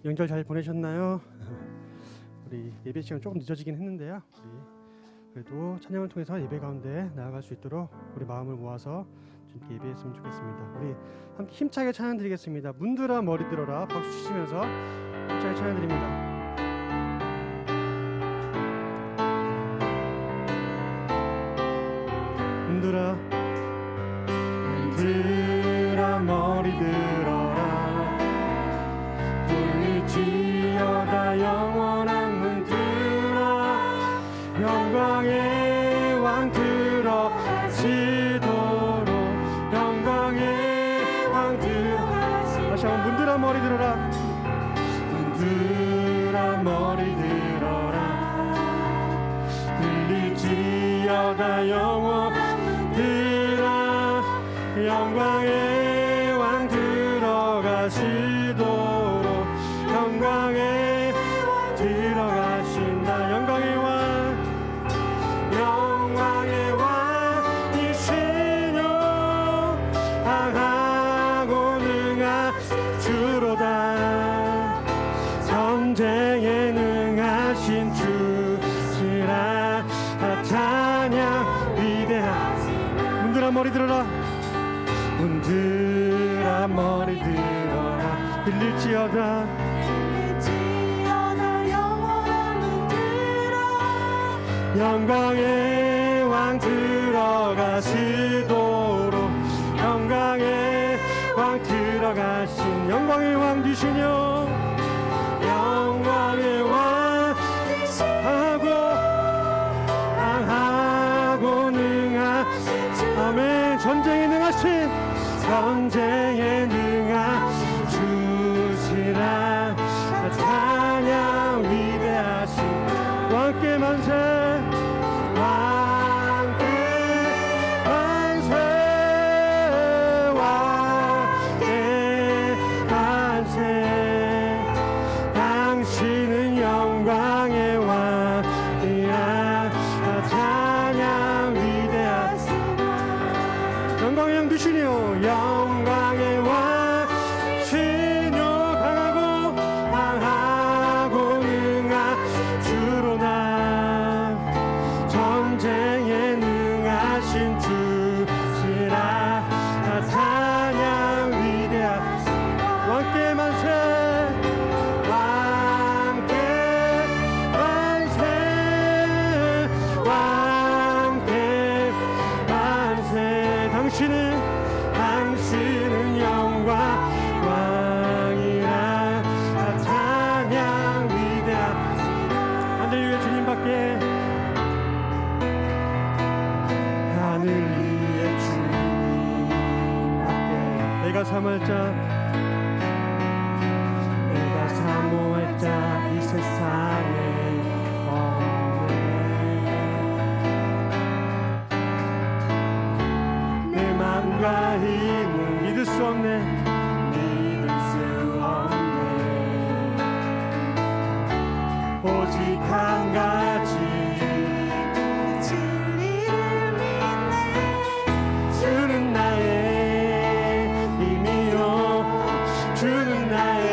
명절 잘 보내셨나요? 우리 예배 시간 조금 늦어지긴 했는데요. 우리 그래도 찬양을 통해서 예배 가운데 나아갈 수 있도록 우리 마음을 모아서 주님께 예배했으면 좋겠습니다. 우리 함께 힘차게 찬양 드리겠습니다. 문들아 머리 들어라 박수 치시면서 힘차게 찬양 드립니다. 문들아 머리 들어라 돌릴지어다 영원한 문들아 영광의 왕 들어가시도록 영광의 왕 들어가시도록 다시 한번 문들아 머리 들어라 문들아 머리 들어라 들릴지어다 영원한 문들아 영광의 왕 들어가시도록 영광의 왕 들어가신다 영광의 왕이시뇨 강하고 능하신 주로다 전쟁에 능하신 주시라 찬양 위대한 문들아 머리 들어라 문들아 머리 들어라 들릴지어다 영원한 문들아 영광의 왕 들어가시도록 영광의 왕 들어가신 영광의 왕 되시뇨 영광의 왕 강하고 능하신 아멘 전쟁에 능하신 전쟁에 능하신 주시라 찬양 위대하신 왕께 만세 왕께 만세 왕께 만세 당신은 영광의 왕이야 찬양 위대하신 영광의 왕 되시니요 영광의 왕이시뇨 강하고 능하신 주로나 전쟁에 능하신 주시라 찬양 위대하신 왕께 만세 왕께 만세 왕께 만세 당신은 영광 왕이라 찬양 위대하신 할렐루야 주님밖에 하늘 위에 주님밖에 내가 사모할 자 이 세상에 없네 내 맘과 힘은 믿을 수 없네 오직 한 가지 진리를 믿네 주는 나의 힘이요 주는 나의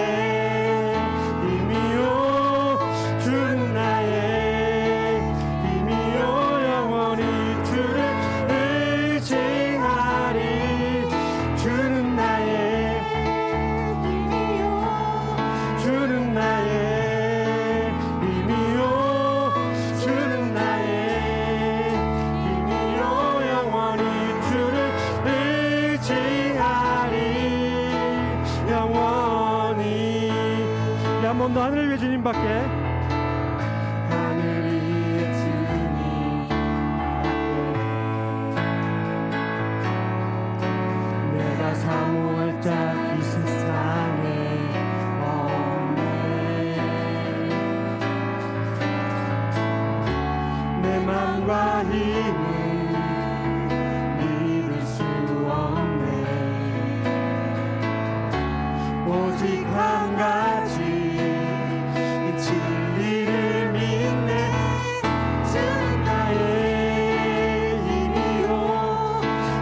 힘이요 주는 나의 힘이요 영원히 주를 의지하리 주는 나의 힘이요 주는 나의 힘이요 주는 나의 힘이요 영원히 주를 의지하리 영원히 한 번 더 하늘 위에 주님밖에 하늘 위에 주님밖에 내가 사모할 자 이 세상에 없네 내 맘과 힘은 믿을 수 없네 오직 한 가지 진리를 믿네 주는 나의 힘이요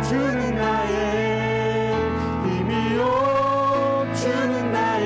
주는 나의 힘이요 주는 나의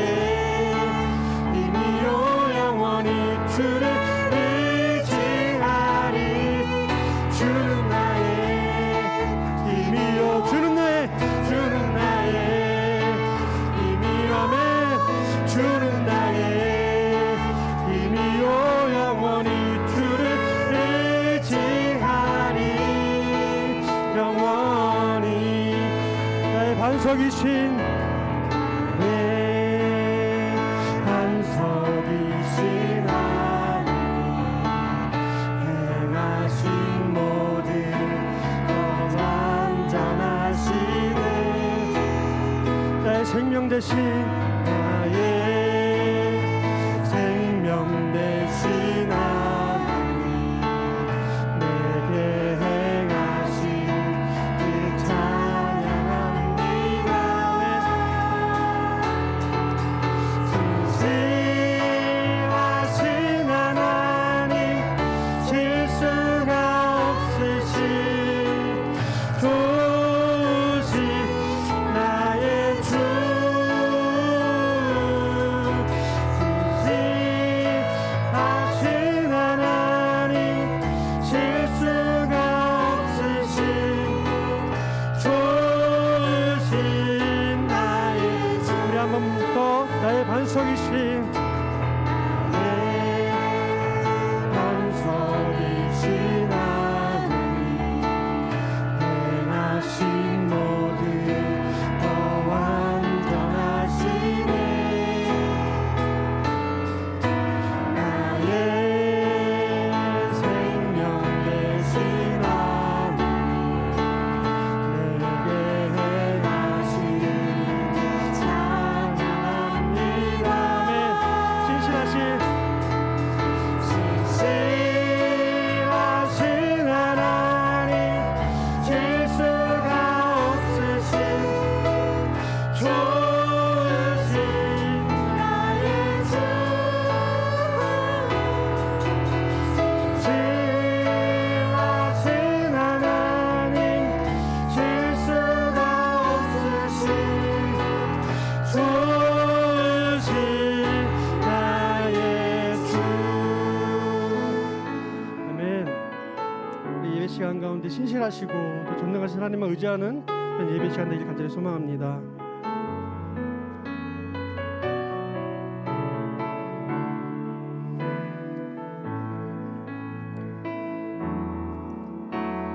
반석이신 생명 대신 나의 생명 대신 하나님 내게 행하신 그 찬양합니다. 진실하신 하나님 실수가 없으신 좋으신 나의 주 나의 반석이신 하나님 행하신 모든 더 완전하시네. 나의 생명 대신 하나님 내게 행하신 시간 가운데 신실하시고 또 전능하신 하나님을 의지하는 예배 시간 되길 간절히 소망합니다.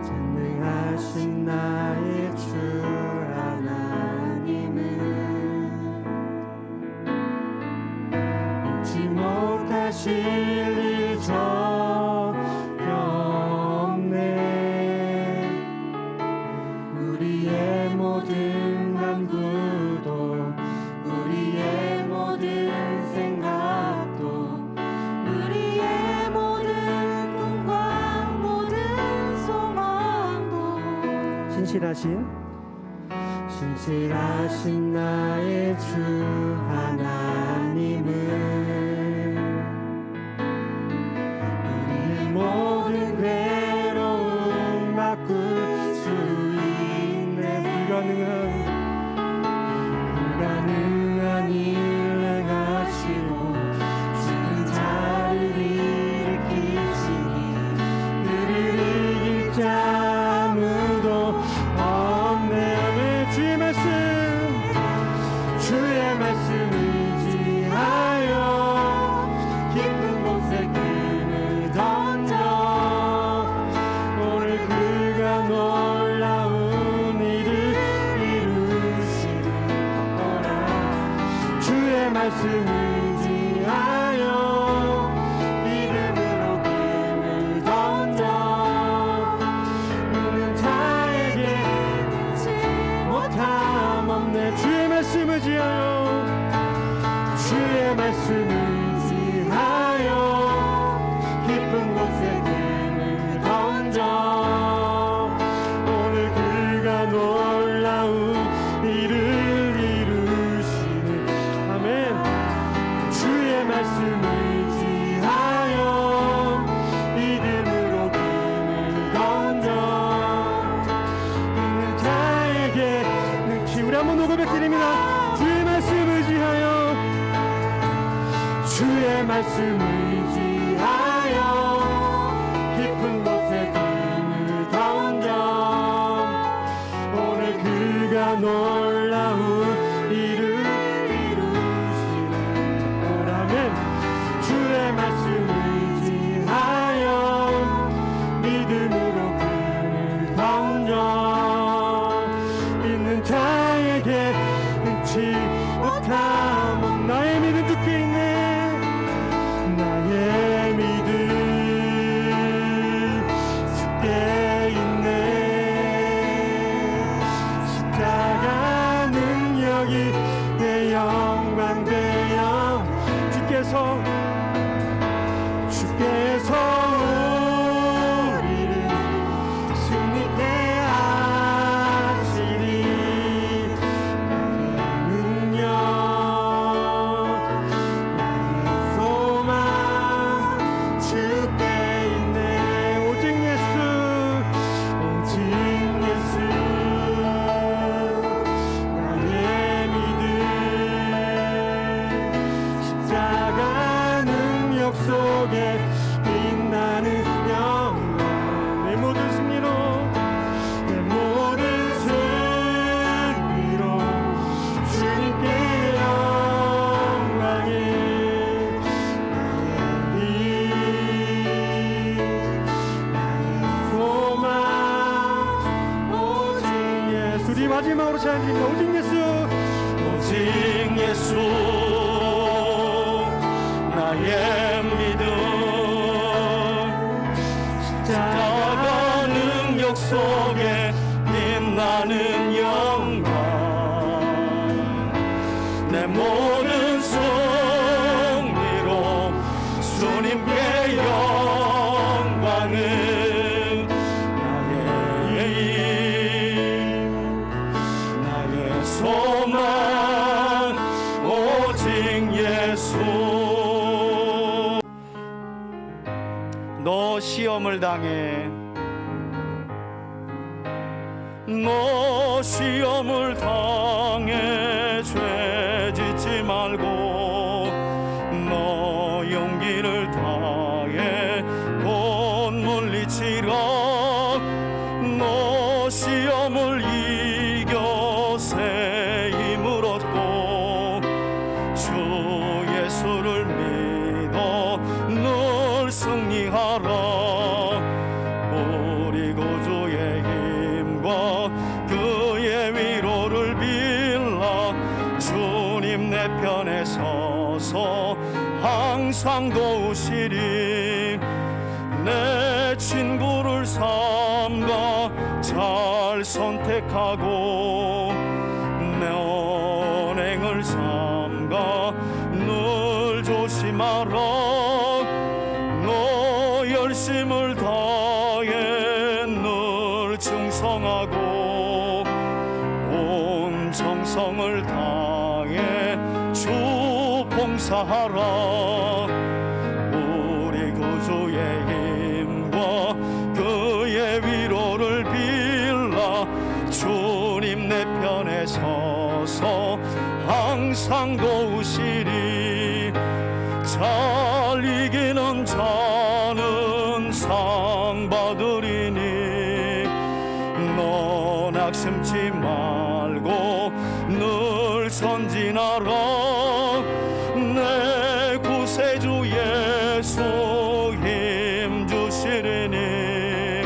전능하신 나의 주 하나님은 잊지 못하실 일 우리의 모든 간구도 우리의 모든 생각도 우리의 모든 꿈과 모든 소망도 신실하신 나의 주 하나님은 우리의 모든 괴로움 바꿀 수 불가능한 일 행하시고 죽은 자를 일으키시니 그를 이길 자 아무도 없네. 주의 말씀 의지하여 깊은 곳에 금을 던져 오늘 그가 놀라운 말씀 의지하여 믿음으로 금을 던져 믿는 자에게 믿지 못함 없네. 주의 말씀 의지하여 깊은 곳에 금을 던져 오늘 그가 놀라운 일을 말씀 의지하여 믿음으로 금을 던져 있는 자에게 능치. 우리 한번 고백드립니다. 주의 말씀 의지하여 깊은 곳에 금을 던져 오늘 그가 놀라운 일을 말씀 의지하여 믿음으로 금을 던져 있는 자에게 마지막으로 찬양드립니다. 오직 예수, 오직 예수 나의 믿음 십자가 능력 속에 빛나는 영광 내 모든 승리로 주님께 영광을 나의 힘 나의 소망 오직 예수 너 시험을 당해 너 시험을 당해 죄 짓지 말고 너 용기를 다해 곧 물리치라 너 시험을 이겨 새 힘을 얻고 주 예수를 믿어 늘 승리하라 우리 구주의 힘과 그의 위로를 빌라 주님 내 편에 서서 항상 도우시리 내 친구를 삼가 잘 선택하고 내 언행을 삼가 늘 조심하라 너 열심을 다해 늘 충성하고 온 정성을 다해 주 봉사하라 우리 구주의 힘과 그의 위로를 빌라 주님 내 편에 서서 항상 도우시리 잘 이기는 자는 상 받으리니 너 낙심치 말고 늘 전진하라 내 구세주 예수 힘 주시리니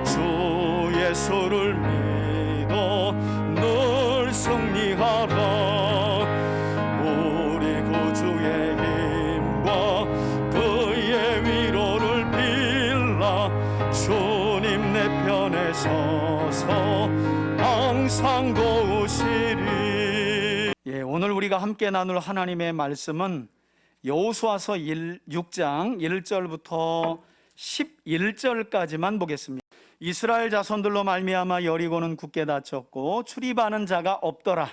주 예수를 믿어 늘 승리하라 우리 구주의 힘과 그의 위로를 빌라 주님 내 편에 서서 항상 도우시리 오늘 우리가 함께 나눌 하나님의 말씀은 여호수아서 6장 1절부터 11절까지만 보겠습니다. 이스라엘 자손들로 말미암아 여리고는 굳게 닫혔고 출입하는 자가 없더라.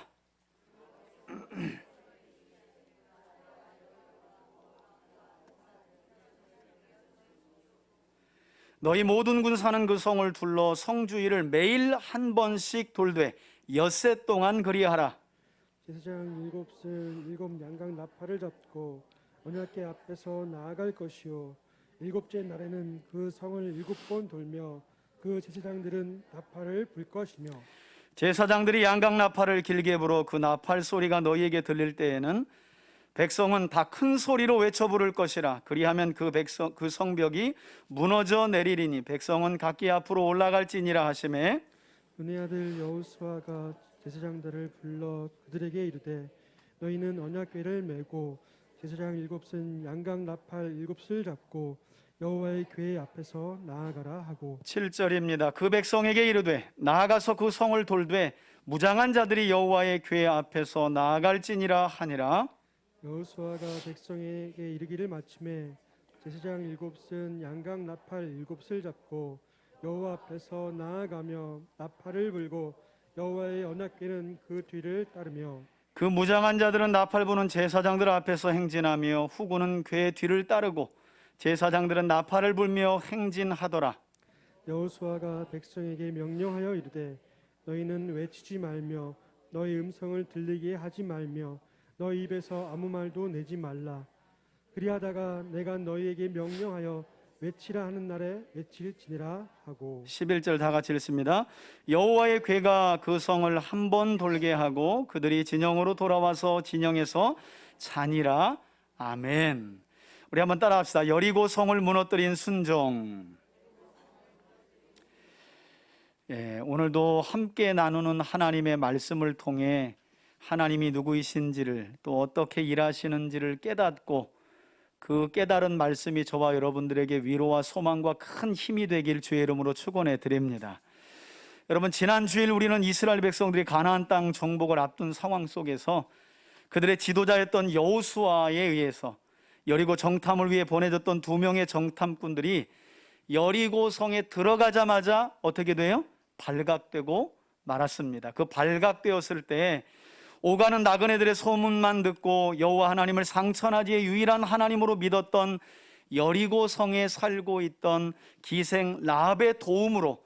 너희 모든 군사는 그 성을 둘러 성 주위를 매일 한 번씩 돌되 엿새 동안 그리하라. 제사장 7은 7 양각 나팔을 잡고 언약궤 앞에서 나아갈 것이요 일곱째 날에는 그 성을 7번 돌며 그 제사장들은 나팔을 불 것이며 제사장들이 양각 나팔을 길게 불어 그 나팔 소리가 너희에게 들릴 때에는 백성은 다 큰 소리로 외쳐 부를 것이라. 그리하면 그 성벽이 무너져 내리리니 백성은 각기 앞으로 올라갈지니라 하시매 눈의 아들 여호수아가 제사장들을 불러 그들에게 이르되 너희는 언약궤를 메고 제사장 7은 양각 나팔 7을 잡고 여호와의 궤 앞에서 나아가라 하고 7절입니다. 그 백성에게 이르되 나아가서 그 성을 돌되 무장한 자들이 여호와의 궤 앞에서 나아갈지니라 하니라. 여호수아가 백성에게 이르기를 마침에 제사장 7은 양각 나팔 7을 잡고 여호와 앞에서 나아가며 나팔을 불고 여호와의 언약궤는 그 뒤를 따르며 그 무장한 자들은 나팔 부는 제사장들 앞에서 행진하며 후군은 궤 뒤를 따르고 제사장들은 나팔을 불며 행진하더라. 여호수아가 백성에게 명령하여 이르되 너희는 외치지 말며 너희 음성을 들리게 하지 말며 너희 입에서 아무 말도 내지 말라. 그리하다가 내가 너희에게 명령하여 외치라 하는 날에 외칠지니라 하고 11절 다 같이 읽습니다. 여호와의 궤가 그 성을 한 번 돌게 하고 그들이 진영으로 돌아와서 진영에서 자니라. 아멘. 우리 한번 따라합시다. 여리고 성을 무너뜨린 순종. 오늘도 함께 나누는 하나님의 말씀을 통해 하나님이 누구이신지를 또 어떻게 일하시는지를 깨닫고 그 깨달은 말씀이 저와 여러분들에게 위로와 소망과 큰 힘이 되길 주의 이름으로 축원해 드립니다. 여러분, 지난 주일 우리는 이스라엘 백성들이 가나안 땅 정복을 앞둔 상황 속에서 그들의 지도자였던 여호수아에 의해서 여리고 정탐을 위해 보내졌던 2명의 정탐꾼들이 여리고 성에 들어가자마자 어떻게 돼요? 발각되고 말았습니다. 그 발각되었을 때 오가는 나그네들의 소문만 듣고 여호와 하나님을 상천하지의 유일한 하나님으로 믿었던 여리고 성에 살고 있던 기생 라합의 도움으로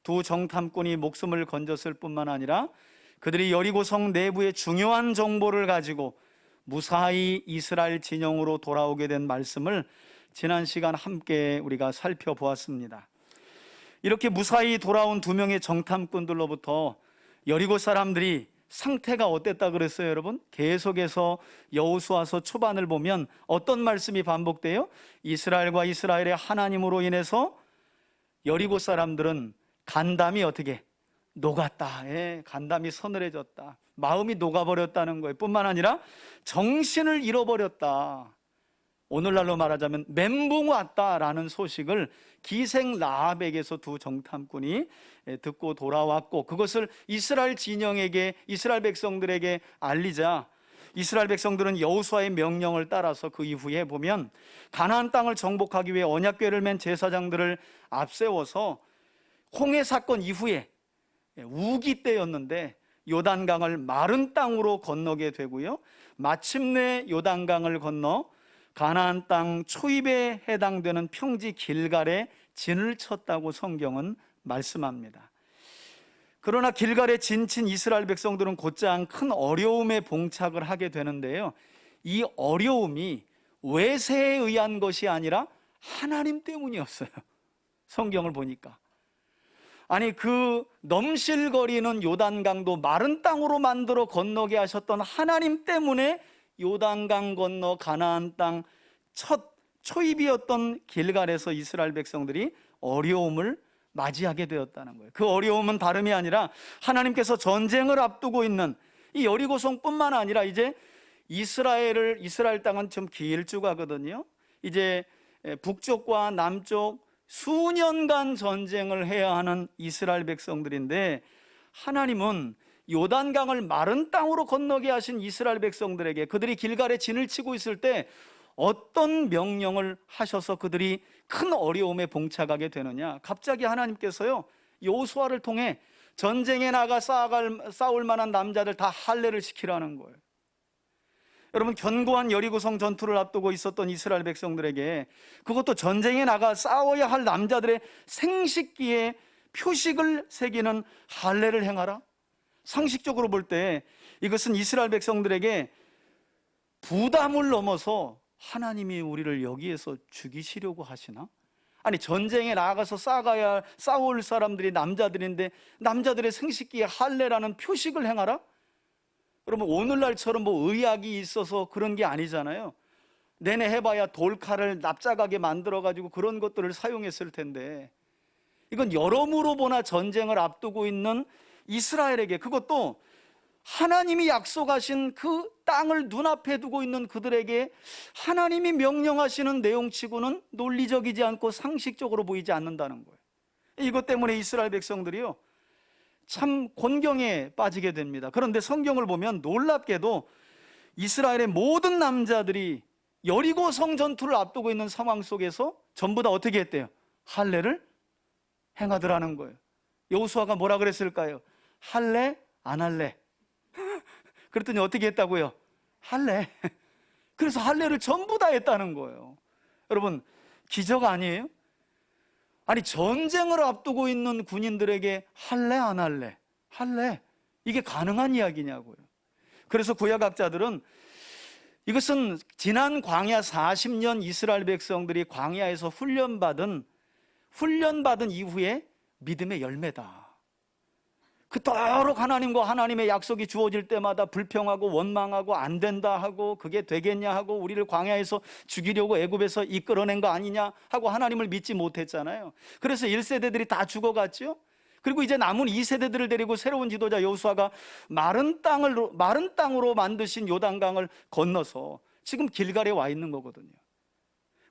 2 정탐꾼이 목숨을 건졌을 뿐만 아니라 그들이 여리고 성 내부의 중요한 정보를 가지고 무사히 이스라엘 진영으로 돌아오게 된 말씀을 지난 시간 함께 우리가 살펴보았습니다. 이렇게 무사히 돌아온 2명의 정탐꾼들로부터 여리고 사람들이 상태가 어땠다 그랬어요, 여러분? 계속해서 여호수아서 초반을 보면 어떤 말씀이 반복돼요? 이스라엘과 이스라엘의 하나님으로 인해서 여리고 사람들은 간담이 어떻게? 녹았다. 간담이 서늘해졌다. 마음이 녹아버렸다는 거예요. 뿐만 아니라 정신을 잃어버렸다. 오늘날로 말하자면 멘붕 왔다라는 소식을 기생 라합에게서 2 정탐꾼이 듣고 돌아왔고, 그것을 이스라엘 진영에게, 이스라엘 백성들에게 알리자 이스라엘 백성들은 여호수아의 명령을 따라서 그 이후에 보면 가나안 땅을 정복하기 위해 언약궤를 맨 제사장들을 앞세워서 홍해 사건 이후에 우기 때였는데 요단강을 마른 땅으로 건너게 되고요, 마침내 요단강을 건너 가나안 땅 초입에 해당되는 평지 길갈에 진을 쳤다고 성경은 말씀합니다. 그러나 길갈에 진친 이스라엘 백성들은 곧장 큰 어려움에 봉착을 하게 되는데요, 이 어려움이 외세에 의한 것이 아니라 하나님 때문이었어요. 성경을 보니까 아니, 그 넘실거리는 요단강도 마른 땅으로 만들어 건너게 하셨던 하나님 때문에 요단강 건너 가나안 땅 첫 초입이었던 길갈에서 이스라엘 백성들이 어려움을 맞이하게 되었다는 거예요. 그 어려움은 다름이 아니라 하나님께서 전쟁을 앞두고 있는 이 여리고성뿐만 아니라 이제 이스라엘 땅은 좀 길쭉하거든요. 이제 북쪽과 남쪽 수년간 전쟁을 해야 하는 이스라엘 백성들인데, 하나님은 요단강을 마른 땅으로 건너게 하신 이스라엘 백성들에게 그들이 길갈에 진을 치고 있을 때 어떤 명령을 하셔서 그들이 큰 어려움에 봉착하게 되느냐? 갑자기 하나님께서요, 여호수아를 통해 전쟁에 나가 싸울 만한 남자들 다 할례를 시키라는 거예요. 여러분, 견고한 여리고성 전투를 앞두고 있었던 이스라엘 백성들에게 그것도 전쟁에 나가 싸워야 할 남자들의 생식기에 표식을 새기는 할례를 행하라? 상식적으로 볼 때 이것은 이스라엘 백성들에게 부담을 넘어서 하나님이 우리를 여기에서 죽이시려고 하시나? 아니, 전쟁에 나가서 싸울 사람들이 남자들인데 남자들의 생식기에 할례라는 표식을 행하라? 여러분, 오늘날처럼 뭐 의학이 있어서 그런 게 아니잖아요. 내내 해봐야 돌칼을 납작하게 만들어가지고 그런 것들을 사용했을 텐데, 이건 여러모로 보나 전쟁을 앞두고 있는 이스라엘에게, 그것도 하나님이 약속하신 그 땅을 눈앞에 두고 있는 그들에게 하나님이 명령하시는 내용치고는 논리적이지 않고 상식적으로 보이지 않는다는 거예요. 이것 때문에 이스라엘 백성들이요, 참 곤경에 빠지게 됩니다. 그런데 성경을 보면 놀랍게도 이스라엘의 모든 남자들이 여리고 성 전투를 앞두고 있는 상황 속에서 전부 다 어떻게 했대요? 할례를 행하더라는 거예요. 여호수아가 뭐라 그랬을까요? 할례 안 할래? 그랬더니 어떻게 했다고요? 할례. 그래서 할례를 전부 다 했다는 거예요. 여러분, 기적 아니에요? 아니, 전쟁을 앞두고 있는 군인들에게 할래 안 할래? 할래. 이게 가능한 이야기냐고요. 그래서 구약학자들은 이것은 지난 광야 40년 이스라엘 백성들이 광야에서 훈련받은 이후에 믿음의 열매다. 그토록 하나님과 하나님의 약속이 주어질 때마다 불평하고 원망하고 안 된다 하고 그게 되겠냐 하고 우리를 광야에서 죽이려고 애굽에서 이끌어낸 거 아니냐 하고 하나님을 믿지 못했잖아요. 그래서 1세대들이 다 죽어갔죠. 그리고 이제 남은 2세대들을 데리고 새로운 지도자 여호수아가 마른 땅으로 만드신 요단강을 건너서 지금 길갈에 와 있는 거거든요.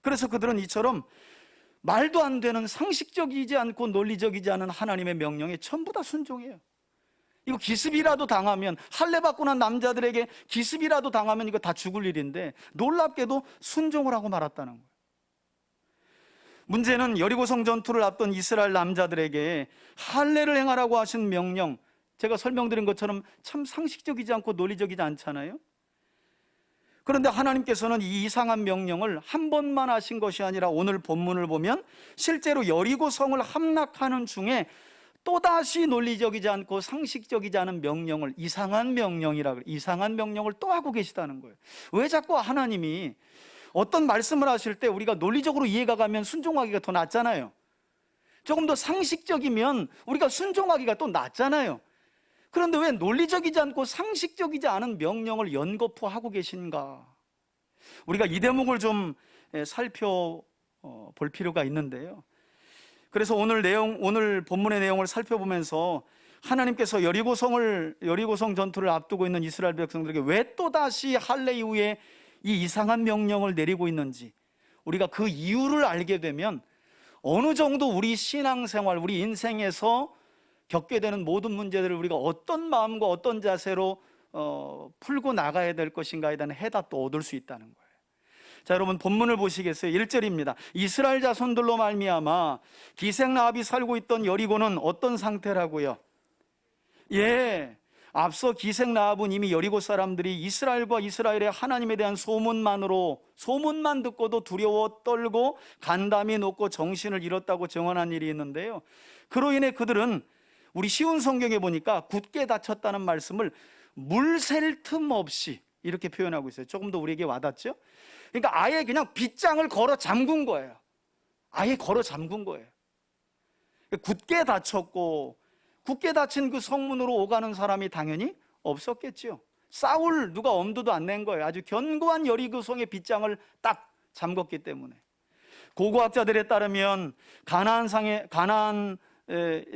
그래서 그들은 이처럼 말도 안 되는 상식적이지 않고 논리적이지 않은 하나님의 명령에 전부 다 순종해요. 이거 기습이라도 당하면, 할례 받고 난 남자들에게 기습이라도 당하면 이거 다 죽을 일인데 놀랍게도 순종을 하고 말았다는 거예요. 문제는 여리고성 전투를 앞둔 이스라엘 남자들에게 할례를 행하라고 하신 명령, 제가 설명드린 것처럼 참 상식적이지 않고 논리적이지 않잖아요. 그런데 하나님께서는 이 이상한 명령을 한 번만 하신 것이 아니라 오늘 본문을 보면 실제로 여리고성을 함락하는 중에 또다시 논리적이지 않고 상식적이지 않은 명령을, 이상한 명령을 또 하고 계시다는 거예요. 왜 자꾸 하나님이 어떤 말씀을 하실 때 우리가 논리적으로 이해가 가면 순종하기가 더 낫잖아요. 조금 더 상식적이면 우리가 순종하기가 또 낫잖아요. 그런데 왜 논리적이지 않고 상식적이지 않은 명령을 연거푸하고 계신가? 우리가 이 대목을 좀 살펴볼 필요가 있는데요. 그래서 오늘 본문의 내용을 살펴보면서 하나님께서 여리고성 전투를 앞두고 있는 이스라엘 백성들에게 왜 또다시 할례 이후에 이 이상한 명령을 내리고 있는지, 우리가 그 이유를 알게 되면 어느 정도 우리 신앙생활, 우리 인생에서 겪게 되는 모든 문제들을 우리가 어떤 마음과 어떤 자세로 풀고 나가야 될 것인가에 대한 해답도 얻을 수 있다는 거예요. 자, 여러분 본문을 보시겠어요? 1절입니다. 이스라엘 자손들로 말미암아 기생라합이 살고 있던 여리고는 어떤 상태라고요? 앞서 기생라합은 이미 여리고 사람들이 이스라엘과 이스라엘의 하나님에 대한 소문만 듣고도 두려워 떨고 간담이 높고 정신을 잃었다고 증언한 일이 있는데요. 그로 인해 그들은 우리 쉬운 성경에 보니까 굳게 다쳤다는 말씀을 물 셀 틈 없이 이렇게 표현하고 있어요. 조금 더 우리에게 와닿죠? 그러니까 아예 그냥 빗장을 걸어 잠근 거예요. 아예 걸어 잠근 거예요. 굳게 다쳤고, 굳게 닫힌 그 성문으로 오가는 사람이 당연히 없었겠죠. 싸울 누가 엄두도 안 낸 거예요. 아주 견고한 여리고성의 빗장을 딱 잠궜기 때문에. 고고학자들에 따르면 가나안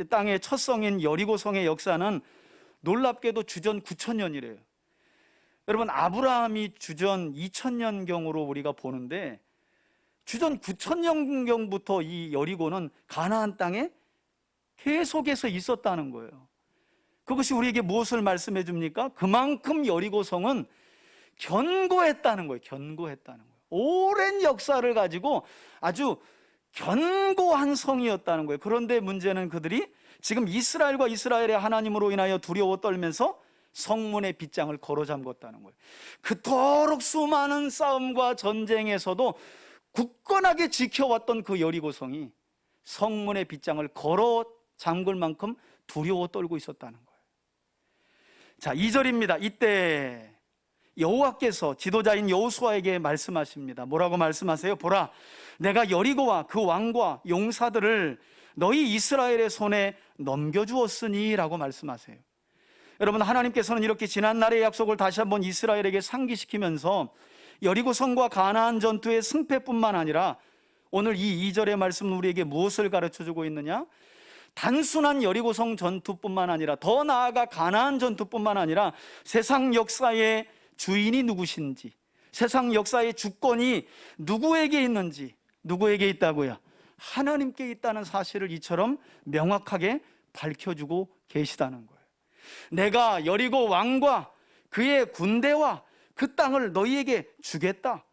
땅의 첫 성인 여리고성의 역사는 놀랍게도 주전 9,000년이래요. 여러분, 아브라함이 주전 2,000년경으로 우리가 보는데 주전 9,000년경부터 이 여리고는 가나안 땅에 계속해서 있었다는 거예요. 그것이 우리에게 무엇을 말씀해 줍니까? 그만큼 여리고성은 견고했다는 거예요. 견고했다는 거예요. 오랜 역사를 가지고 아주 견고한 성이었다는 거예요. 그런데 문제는 그들이 지금 이스라엘과 이스라엘의 하나님으로 인하여 두려워 떨면서 성문의 빗장을 걸어 잠궜다는 거예요. 그토록 수많은 싸움과 전쟁에서도 굳건하게 지켜왔던 그 여리고성이 성문의 빗장을 걸어 잠글 만큼 두려워 떨고 있었다는 거예요. 자, 2절입니다. 이때 여호와께서 지도자인 여호수아에게 말씀하십니다. 뭐라고 말씀하세요? 보라, 내가 여리고와 그 왕과 용사들을 너희 이스라엘의 손에 넘겨주었으니 라고 말씀하세요. 여러분, 하나님께서는 이렇게 지난날의 약속을 다시 한번 이스라엘에게 상기시키면서 여리고성과 가나안 전투의 승패뿐만 아니라 오늘 이 2절의 말씀은 우리에게 무엇을 가르쳐주고 있느냐? 단순한 여리고성 전투뿐만 아니라, 더 나아가 가나안 전투뿐만 아니라 세상 역사의 주인이 누구신지, 세상 역사의 주권이 누구에게 있는지, 누구에게 있다고요? 하나님께 있다는 사실을 이처럼 명확하게 밝혀주고 계시다는 거예요. 내가 여리고 왕과 그의 군대와 그 땅을 너희에게 주겠다.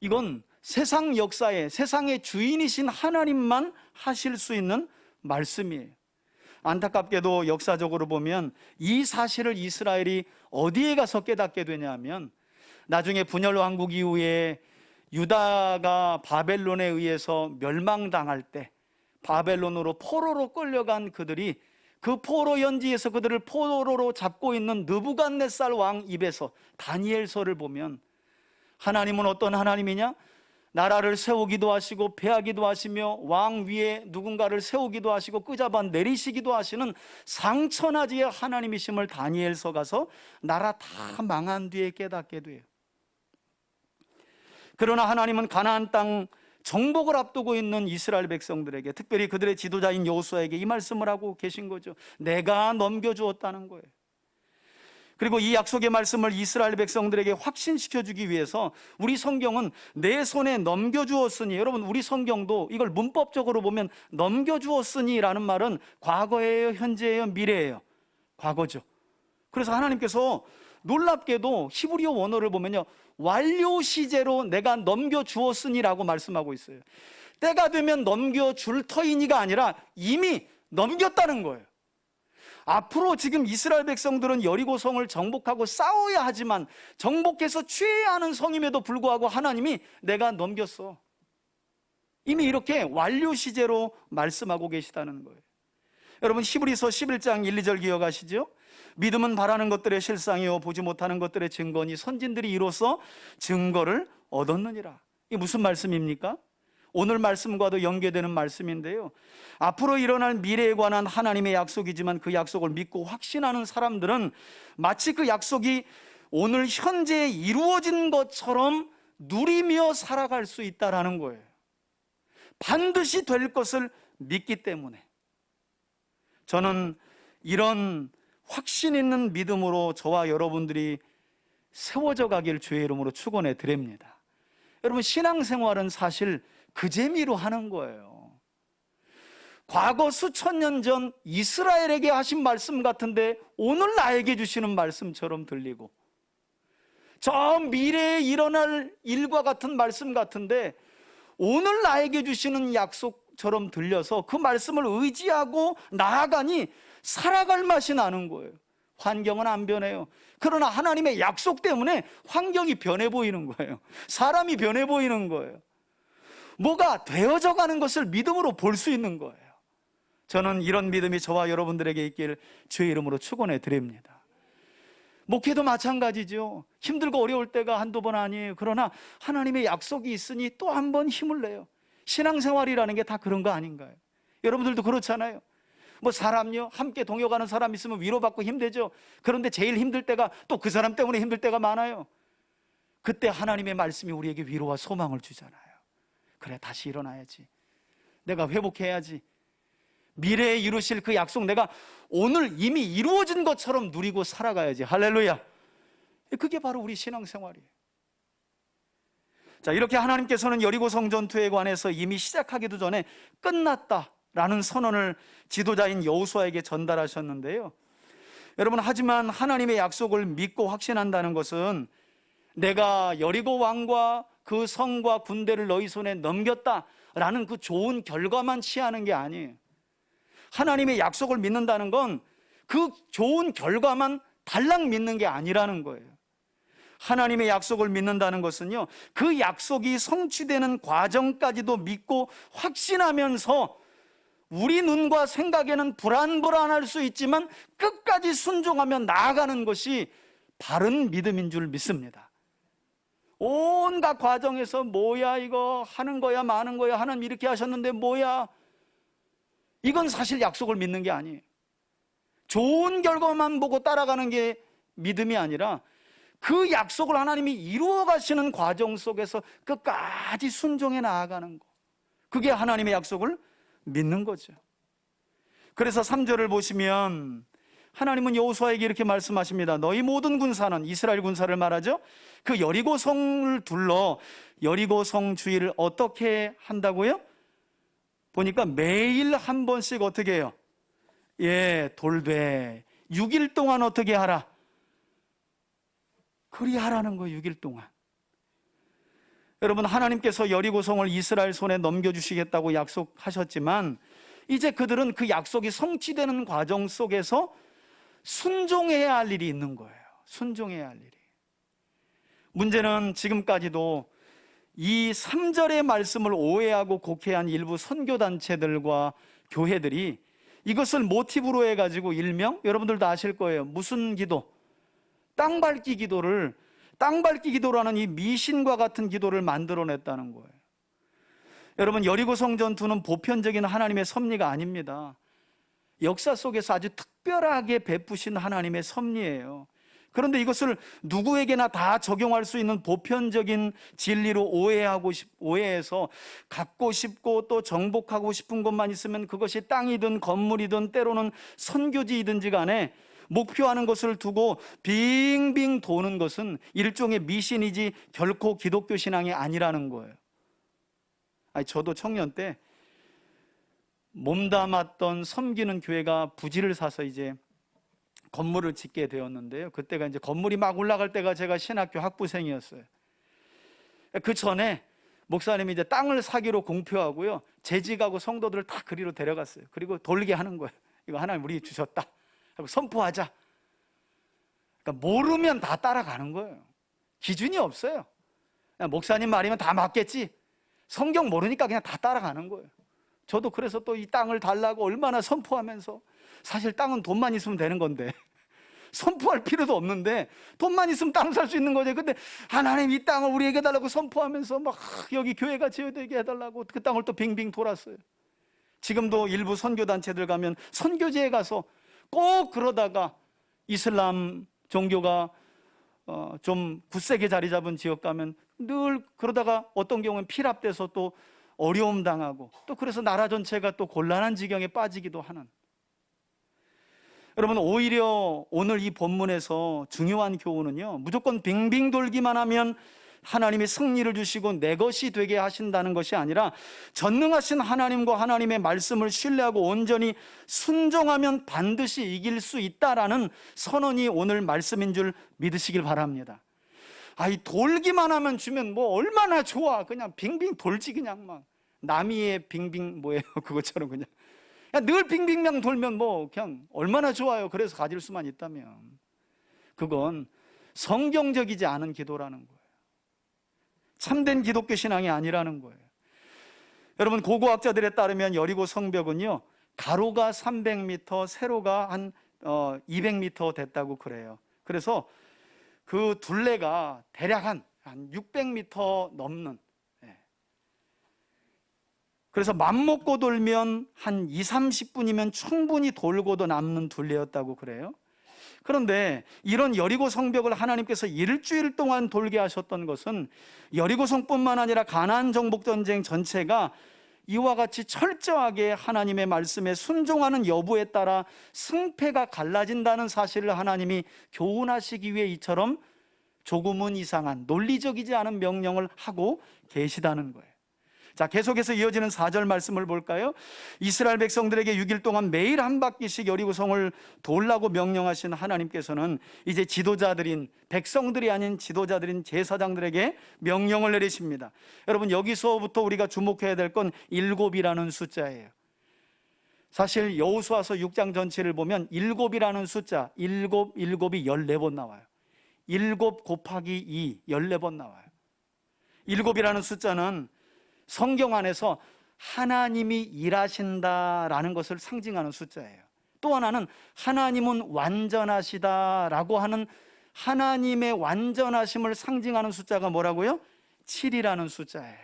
이건 세상 역사에, 세상의 주인이신 하나님만 하실 수 있는 말씀이에요. 안타깝게도 역사적으로 보면 이 사실을 이스라엘이 어디에 가서 깨닫게 되냐면, 나중에 분열 왕국 이후에 유다가 바벨론에 의해서 멸망당할 때 바벨론으로 포로로 끌려간 그들이 그 포로 연지에서 그들을 포로로 잡고 있는 느부갓네살 왕 입에서 다니엘서를 보면, 하나님은 어떤 하나님이냐? 나라를 세우기도 하시고 패하기도 하시며 왕 위에 누군가를 세우기도 하시고 끄잡아 내리시기도 하시는 상천하지의 하나님이심을 다니엘서 가서 나라 다 망한 뒤에 깨닫게 돼요. 그러나 하나님은 가나안 땅 정복을 앞두고 있는 이스라엘 백성들에게, 특별히 그들의 지도자인 여호수아에게 이 말씀을 하고 계신 거죠. 내가 넘겨주었다는 거예요. 그리고 이 약속의 말씀을 이스라엘 백성들에게 확신시켜주기 위해서 우리 성경은 내 손에 넘겨주었으니, 여러분 우리 성경도 이걸 문법적으로 보면 넘겨주었으니 라는 말은 과거예요, 현재예요, 미래예요? 과거죠. 그래서 하나님께서 놀랍게도 히브리어 원어를 보면요, 완료 시제로 내가 넘겨주었으니라고 말씀하고 있어요. 때가 되면 넘겨줄 터이니가 아니라 이미 넘겼다는 거예요. 앞으로 지금 이스라엘 백성들은 여리고성을 정복하고 싸워야 하지만 정복해서 취해야 하는 성임에도 불구하고 하나님이 내가 넘겼어. 이미 이렇게 완료 시제로 말씀하고 계시다는 거예요. 여러분 히브리서 11장 1, 2절 기억하시죠? 믿음은 바라는 것들의 실상이요 보지 못하는 것들의 증거니 선진들이 이로써 증거를 얻었느니라. 이게 무슨 말씀입니까? 오늘 말씀과도 연계되는 말씀인데요, 앞으로 일어날 미래에 관한 하나님의 약속이지만 그 약속을 믿고 확신하는 사람들은 마치 그 약속이 오늘 현재 이루어진 것처럼 누리며 살아갈 수 있다라는 거예요. 반드시 될 것을 믿기 때문에. 저는 이런 확신 있는 믿음으로 저와 여러분들이 세워져 가길 주의 이름으로 축원해 드립니다. 여러분 신앙생활은 사실 그 재미로 하는 거예요. 과거 수천 년 전 이스라엘에게 하신 말씀 같은데 오늘 나에게 주시는 말씀처럼 들리고, 저 미래에 일어날 일과 같은 말씀 같은데 오늘 나에게 주시는 약속처럼 들려서 그 말씀을 의지하고 나아가니 살아갈 맛이 나는 거예요. 환경은 안 변해요. 그러나 하나님의 약속 때문에 환경이 변해 보이는 거예요. 사람이 변해 보이는 거예요. 뭐가 되어져 가는 것을 믿음으로 볼 수 있는 거예요. 저는 이런 믿음이 저와 여러분들에게 있길 주의 이름으로 축원해 드립니다. 목회도 마찬가지죠. 힘들고 어려울 때가 한두 번 아니에요. 그러나 하나님의 약속이 있으니 또 한 번 힘을 내요. 신앙생활이라는 게 다 그런 거 아닌가요? 여러분들도 그렇잖아요. 뭐 사람요, 함께 동역하는 사람 있으면 위로받고 힘들죠. 그런데 제일 힘들 때가 또 그 사람 때문에 힘들 때가 많아요. 그때 하나님의 말씀이 우리에게 위로와 소망을 주잖아요. 그래, 다시 일어나야지. 내가 회복해야지. 미래에 이루실 그 약속 내가 오늘 이미 이루어진 것처럼 누리고 살아가야지. 할렐루야. 그게 바로 우리 신앙생활이에요. 자, 이렇게 하나님께서는 여리고성 전투에 관해서 이미 시작하기도 전에 끝났다라는 선언을 지도자인 여호수아에게 전달하셨는데요, 여러분 하지만 하나님의 약속을 믿고 확신한다는 것은 내가 여리고 왕과 그 성과 군대를 너희 손에 넘겼다라는 그 좋은 결과만 취하는 게 아니에요. 하나님의 약속을 믿는다는 건 그 좋은 결과만 달랑 믿는 게 아니라는 거예요. 하나님의 약속을 믿는다는 것은요, 그 약속이 성취되는 과정까지도 믿고 확신하면서 우리 눈과 생각에는 불안할 수 있지만 끝까지 순종하며 나아가는 것이 바른 믿음인 줄 믿습니다. 온갖 과정에서 뭐야 이거 하는 거야 마는 거야, 하나님 이렇게 하셨는데 뭐야, 이건 사실 약속을 믿는 게 아니에요. 좋은 결과만 보고 따라가는 게 믿음이 아니라 그 약속을 하나님이 이루어 가시는 과정 속에서 끝까지 순종해 나아가는 거, 그게 하나님의 약속을 믿는 거죠. 그래서 3절을 보시면 하나님은 여호수아에게 이렇게 말씀하십니다. 너희 모든 군사는, 이스라엘 군사를 말하죠, 그 여리고성을 둘러 여리고성 주위를 어떻게 한다고요? 보니까 매일 한 번씩 어떻게 해요? 돌배 6일 동안 어떻게 하라? 그리 하라는 거예요. 6일 동안. 여러분 하나님께서 여리고성을 이스라엘 손에 넘겨주시겠다고 약속하셨지만 이제 그들은 그 약속이 성취되는 과정 속에서 순종해야 할 일이 있는 거예요. 순종해야 할 일이. 문제는 지금까지도 이 3절의 말씀을 오해하고 곡해한 일부 선교단체들과 교회들이 이것을 모티브로 해가지고 일명, 여러분들도 아실 거예요, 무슨 기도? 땅밟기 기도를, 땅밟기 기도라는 이 미신과 같은 기도를 만들어냈다는 거예요. 여러분 여리고성 전투는 보편적인 하나님의 섭리가 아닙니다. 역사 속에서 아주 특별하게 베푸신 하나님의 섭리예요. 그런데 이것을 누구에게나 다 적용할 수 있는 보편적인 진리로 오해해서 갖고 싶고 또 정복하고 싶은 것만 있으면 그것이 땅이든 건물이든 때로는 선교지이든지 간에 목표하는 것을 두고 빙빙 도는 것은 일종의 미신이지 결코 기독교 신앙이 아니라는 거예요. 저도 청년 때 몸담았던 섬기는 교회가 부지를 사서 이제 건물을 짓게 되었는데요. 그때가 이제 건물이 막 올라갈 때가 제가 신학교 학부생이었어요. 그 전에 목사님이 이제 땅을 사기로 공표하고요. 재직하고 성도들을 다 그리로 데려갔어요. 그리고 돌게 하는 거예요. 이거 하나님 우리 주셨다 하고 선포하자. 그러니까 모르면 다 따라가는 거예요. 기준이 없어요. 목사님 말이면 다 맞겠지. 성경 모르니까 그냥 다 따라가는 거예요. 저도 그래서 또 이 땅을 달라고 얼마나 선포하면서, 사실 땅은 돈만 있으면 되는 건데 선포할 필요도 없는데 돈만 있으면 땅 살 수 있는 거죠. 근데 하나님 이 땅을 우리에게 달라고 선포하면서 막 여기 교회가 지어되게 해달라고 그 땅을 또 빙빙 돌았어요. 지금도 일부 선교단체들 가면 선교지에 가서 꼭 그러다가 이슬람 종교가 좀 굳세게 자리 잡은 지역 가면 늘 그러다가 어떤 경우는 피랍돼서 또 어려움 당하고, 또 그래서 나라 전체가 또 곤란한 지경에 빠지기도 하는. 여러분, 오히려 오늘 이 본문에서 중요한 교훈은요, 무조건 빙빙 돌기만 하면 하나님이 승리를 주시고 내 것이 되게 하신다는 것이 아니라 전능하신 하나님과 하나님의 말씀을 신뢰하고 온전히 순종하면 반드시 이길 수 있다라는 선언이 오늘 말씀인 줄 믿으시길 바랍니다. 이 돌기만 하면 주면 뭐 얼마나 좋아. 그냥 빙빙 돌지. 그냥 막 나미의 빙빙 뭐예요 그것처럼 그냥 늘 빙빙냥 돌면 뭐 그냥 얼마나 좋아요. 그래서 가질 수만 있다면 그건 성경적이지 않은 기도라는 거예요. 참된 기독교 신앙이 아니라는 거예요. 여러분, 고고학자들에 따르면 여리고 성벽은요, 가로가 300m, 세로가 한 200m 됐다고 그래요. 그래서 그 둘레가 대략 한 600m 넘는, 그래서 맘먹고 돌면 한 20-30분이면 충분히 돌고도 남는 둘레였다고 그래요. 그런데 이런 여리고 성벽을 하나님께서 일주일 동안 돌게 하셨던 것은 여리고 성뿐만 아니라 가나안 정복 전쟁 전체가 이와 같이 철저하게 하나님의 말씀에 순종하는 여부에 따라 승패가 갈라진다는 사실을 하나님이 교훈하시기 위해 이처럼 조금은 이상한 논리적이지 않은 명령을 하고 계시다는 거예요. 자, 계속해서 이어지는 4절 말씀을 볼까요? 이스라엘 백성들에게 6일 동안 매일 한 바퀴씩 여리고성을 돌라고 명령하신 하나님께서는 이제 지도자들인, 백성들이 아닌 지도자들인 제사장들에게 명령을 내리십니다. 여러분, 여기서부터 우리가 주목해야 될 건 7이라는 숫자예요. 사실 여호수아서 6장 전체를 보면 7이라는 숫자, 7, 7이 14번 나와요. 7 곱하기 2, 14번 나와요. 7이라는 숫자는 성경 안에서 하나님이 일하신다라는 것을 상징하는 숫자예요. 또 하나는 하나님은 완전하시다라고 하는 하나님의 완전하심을 상징하는 숫자가 뭐라고요? 7이라는 숫자예요.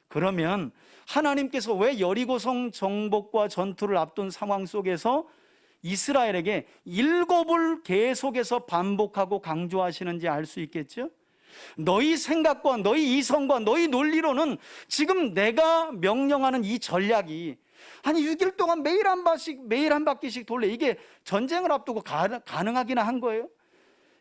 그러면 하나님께서 왜 여리고성 정복과 전투를 앞둔 상황 속에서 이스라엘에게 7을 계속해서 반복하고 강조하시는지 알 수 있겠죠? 너희 생각과 너희 이성과 너희 논리로는 지금 내가 명령하는 이 전략이, 아니 6일 동안 매일 한 바퀴씩 돌래, 이게 전쟁을 앞두고 가능하기나 한 거예요?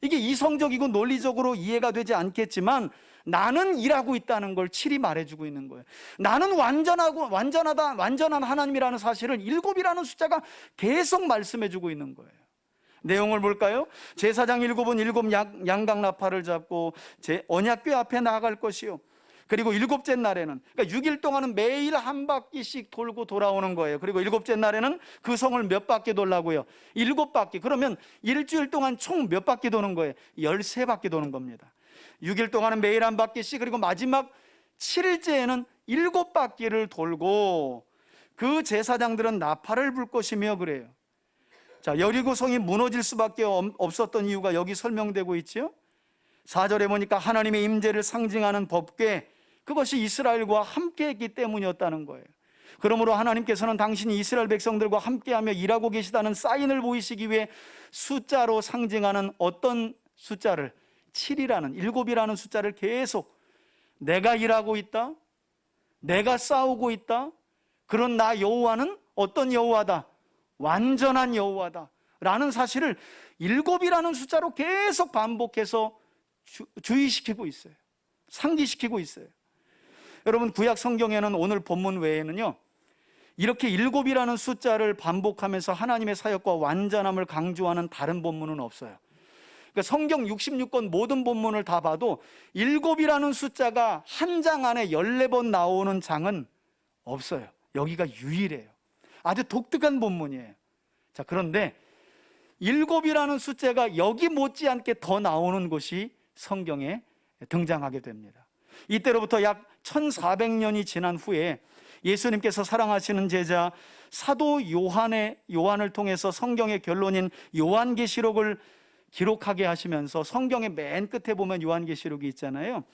이게 이성적이고 논리적으로 이해가 되지 않겠지만 나는 일하고 있다는 걸 7이 말해주고 있는 거예요. 나는 완전한 하나님이라는 사실을 7이라는 숫자가 계속 말씀해주고 있는 거예요. 내용을 볼까요? 제사장 7은 7 양강나팔을 잡고 제 언약궤 앞에 나아갈 것이요, 그리고 7째 날에는, 그러니까 6일 동안은 매일 한 바퀴씩 돌고 돌아오는 거예요. 그리고 7째 날에는 그 성을 몇 바퀴 돌라고요? 7바퀴. 그러면 일주일 동안 총 몇 바퀴 도는 거예요? 13바퀴 도는 겁니다. 6일 동안은 매일 한 바퀴씩, 그리고 마지막 7일째에는 7바퀴를 돌고 그 제사장들은 나팔을 불 것이며 그래요. 자, 여리고성이 무너질 수밖에 없었던 이유가 여기 설명되고 있죠. 4절에 보니까 하나님의 임재를 상징하는 법궤, 그것이 이스라엘과 함께 했기 때문이었다는 거예요. 그러므로 하나님께서는 당신이 이스라엘 백성들과 함께하며 일하고 계시다는 사인을 보이시기 위해 숫자로 상징하는 어떤 숫자를 7이라는 7이라는 숫자를 계속 내가 일하고 있다, 내가 싸우고 있다, 그런 나 여호와는 어떤 여호와다? 완전한 여호와다 라는 사실을 7이라는 숫자로 계속 반복해서 주의시키고 있어요. 상기시키고 있어요. 여러분, 구약 성경에는 오늘 본문 외에는요, 이렇게 7이라는 숫자를 반복하면서 하나님의 사역과 완전함을 강조하는 다른 본문은 없어요. 그러니까 성경 66권 모든 본문을 다 봐도 7이라는 숫자가 한 장 안에 14번 나오는 장은 없어요. 여기가 유일해요. 아주 독특한 본문이에요. 자, 그런데 7이라는 숫자가 여기 못지않게 더 나오는 곳이 성경에 등장하게 됩니다. 이때로부터 약 1400년이 지난 후에 예수님께서 사랑하시는 제자 사도 요한을 통해서 성경의 결론인 요한계시록을 기록하게 하시면서 성경의 맨 끝에 보면 요한계시록이 있잖아요.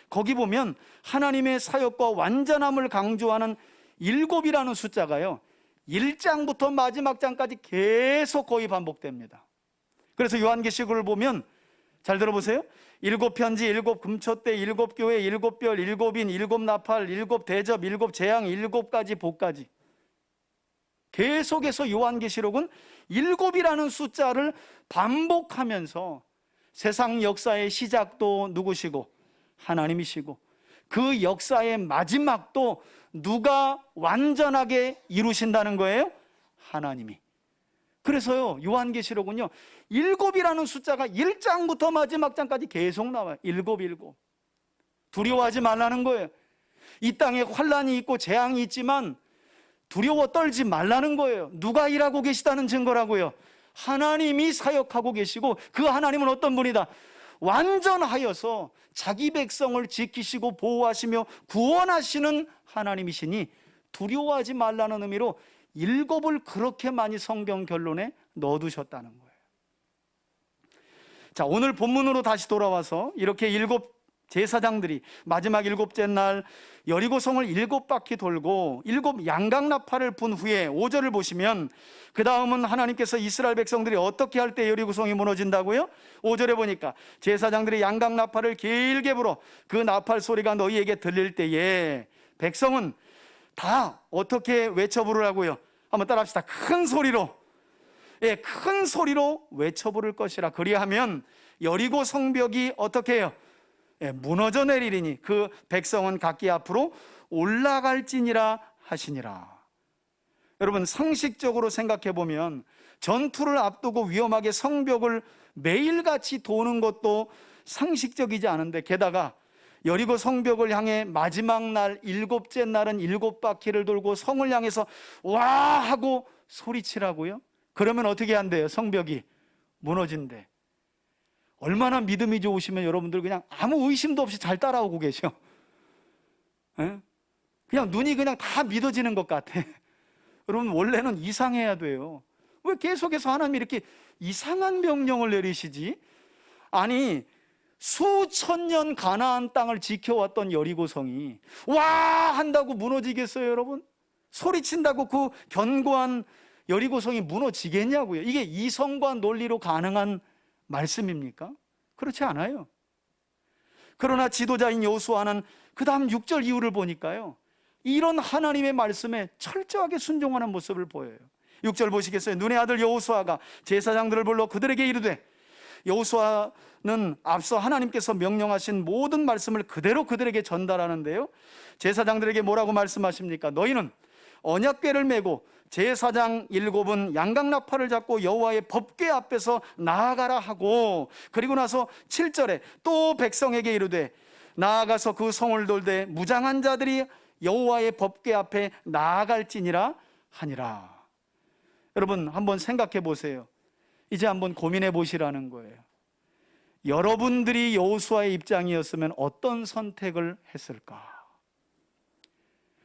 거기 보면 하나님의 사역과 완전함을 강조하는 7이라는 숫자가요, 1장부터 마지막 장까지 계속 거의 반복됩니다. 그래서 요한계시록을 보면 잘 들어보세요. 7편지, 7금초대, 7교회, 7별, 7인, 7나팔, 7대접, 7재앙, 7가지 복까지 계속해서 요한계시록은 7이라는 숫자를 반복하면서 세상 역사의 시작도 누구시고 하나님이시고 그 역사의 마지막도 누가 완전하게 이루신다는 거예요? 하나님이. 그래서요, 요한계시록은요, 7이라는 숫자가 1장부터 마지막 장까지 계속 나와요. 7. 두려워하지 말라는 거예요. 이 땅에 환란이 있고 재앙이 있지만 두려워 떨지 말라는 거예요. 누가 일하고 계시다는 증거라고요. 하나님이 사역하고 계시고 그 하나님은 어떤 분이다? 완전하여서 자기 백성을 지키시고 보호하시며 구원하시는 하나님이시니 두려워하지 말라는 의미로 7을 그렇게 많이 성경 결론에 넣어두셨다는 거예요. 자, 오늘 본문으로 다시 돌아와서 이렇게 7 제사장들이 마지막 7째 날 여리고성을 7바퀴 돌고 7 양강나팔을 분 후에 5절을 보시면 그 다음은 하나님께서 이스라엘 백성들이 어떻게 할 때 여리고성이 무너진다고요? 5절에 보니까 제사장들이 양강나팔을 길게 불어 그 나팔 소리가 너희에게 들릴 때에 백성은 다 어떻게 외쳐 부르라고요? 한번 따라 합시다. 큰 소리로, 예, 큰 소리로 외쳐 부를 것이라. 그리하면 여리고 성벽이 어떻게 해요? 예, 무너져 내리리니 그 백성은 각기 앞으로 올라갈지니라 하시니라. 여러분, 상식적으로 생각해 보면 전투를 앞두고 위험하게 성벽을 매일같이 도는 것도 상식적이지 않은데, 게다가 여리고 성벽을 향해 마지막 날 7째 날은 7바퀴를 돌고 성을 향해서 와 하고 소리치라고요? 그러면 어떻게 한대요? 성벽이 무너진대. 얼마나 믿음이 좋으시면 여러분들 그냥 아무 의심도 없이 잘 따라오고 계셔. 에? 그냥 눈이 그냥 다 믿어지는 것 같아. 여러분, 원래는 이상해야 돼요. 왜 계속해서 하나님이 이렇게 이상한 명령을 내리시지? 아니, 수천 년 가나안 땅을 지켜왔던 여리고성이 와 한다고 무너지겠어요, 여러분? 소리친다고 그 견고한 여리고성이 무너지겠냐고요? 이게 이성과 논리로 가능한 말씀입니까? 그렇지 않아요. 그러나 지도자인 여호수아는 그 다음 6절 이후를 보니까요, 이런 하나님의 말씀에 철저하게 순종하는 모습을 보여요. 6절 보시겠어요? 눈의 아들 여호수아가 제사장들을 불러 그들에게 이르되, 여호수아는 앞서 하나님께서 명령하신 모든 말씀을 그대로 그들에게 전달하는데요, 제사장들에게 뭐라고 말씀하십니까? 너희는 언약궤를 메고 제사장 7은 양강나팔을 잡고 여호와의 법궤 앞에서 나아가라 하고, 그리고 나서 7절에 또 백성에게 이르되 나아가서 그 성을 돌되 무장한 자들이 여호와의 법궤 앞에 나아갈지니라 하니라. 여러분, 한번 생각해 보세요. 이제 한번 고민해 보시라는 거예요. 여러분들이 여호수아의 입장이었으면 어떤 선택을 했을까?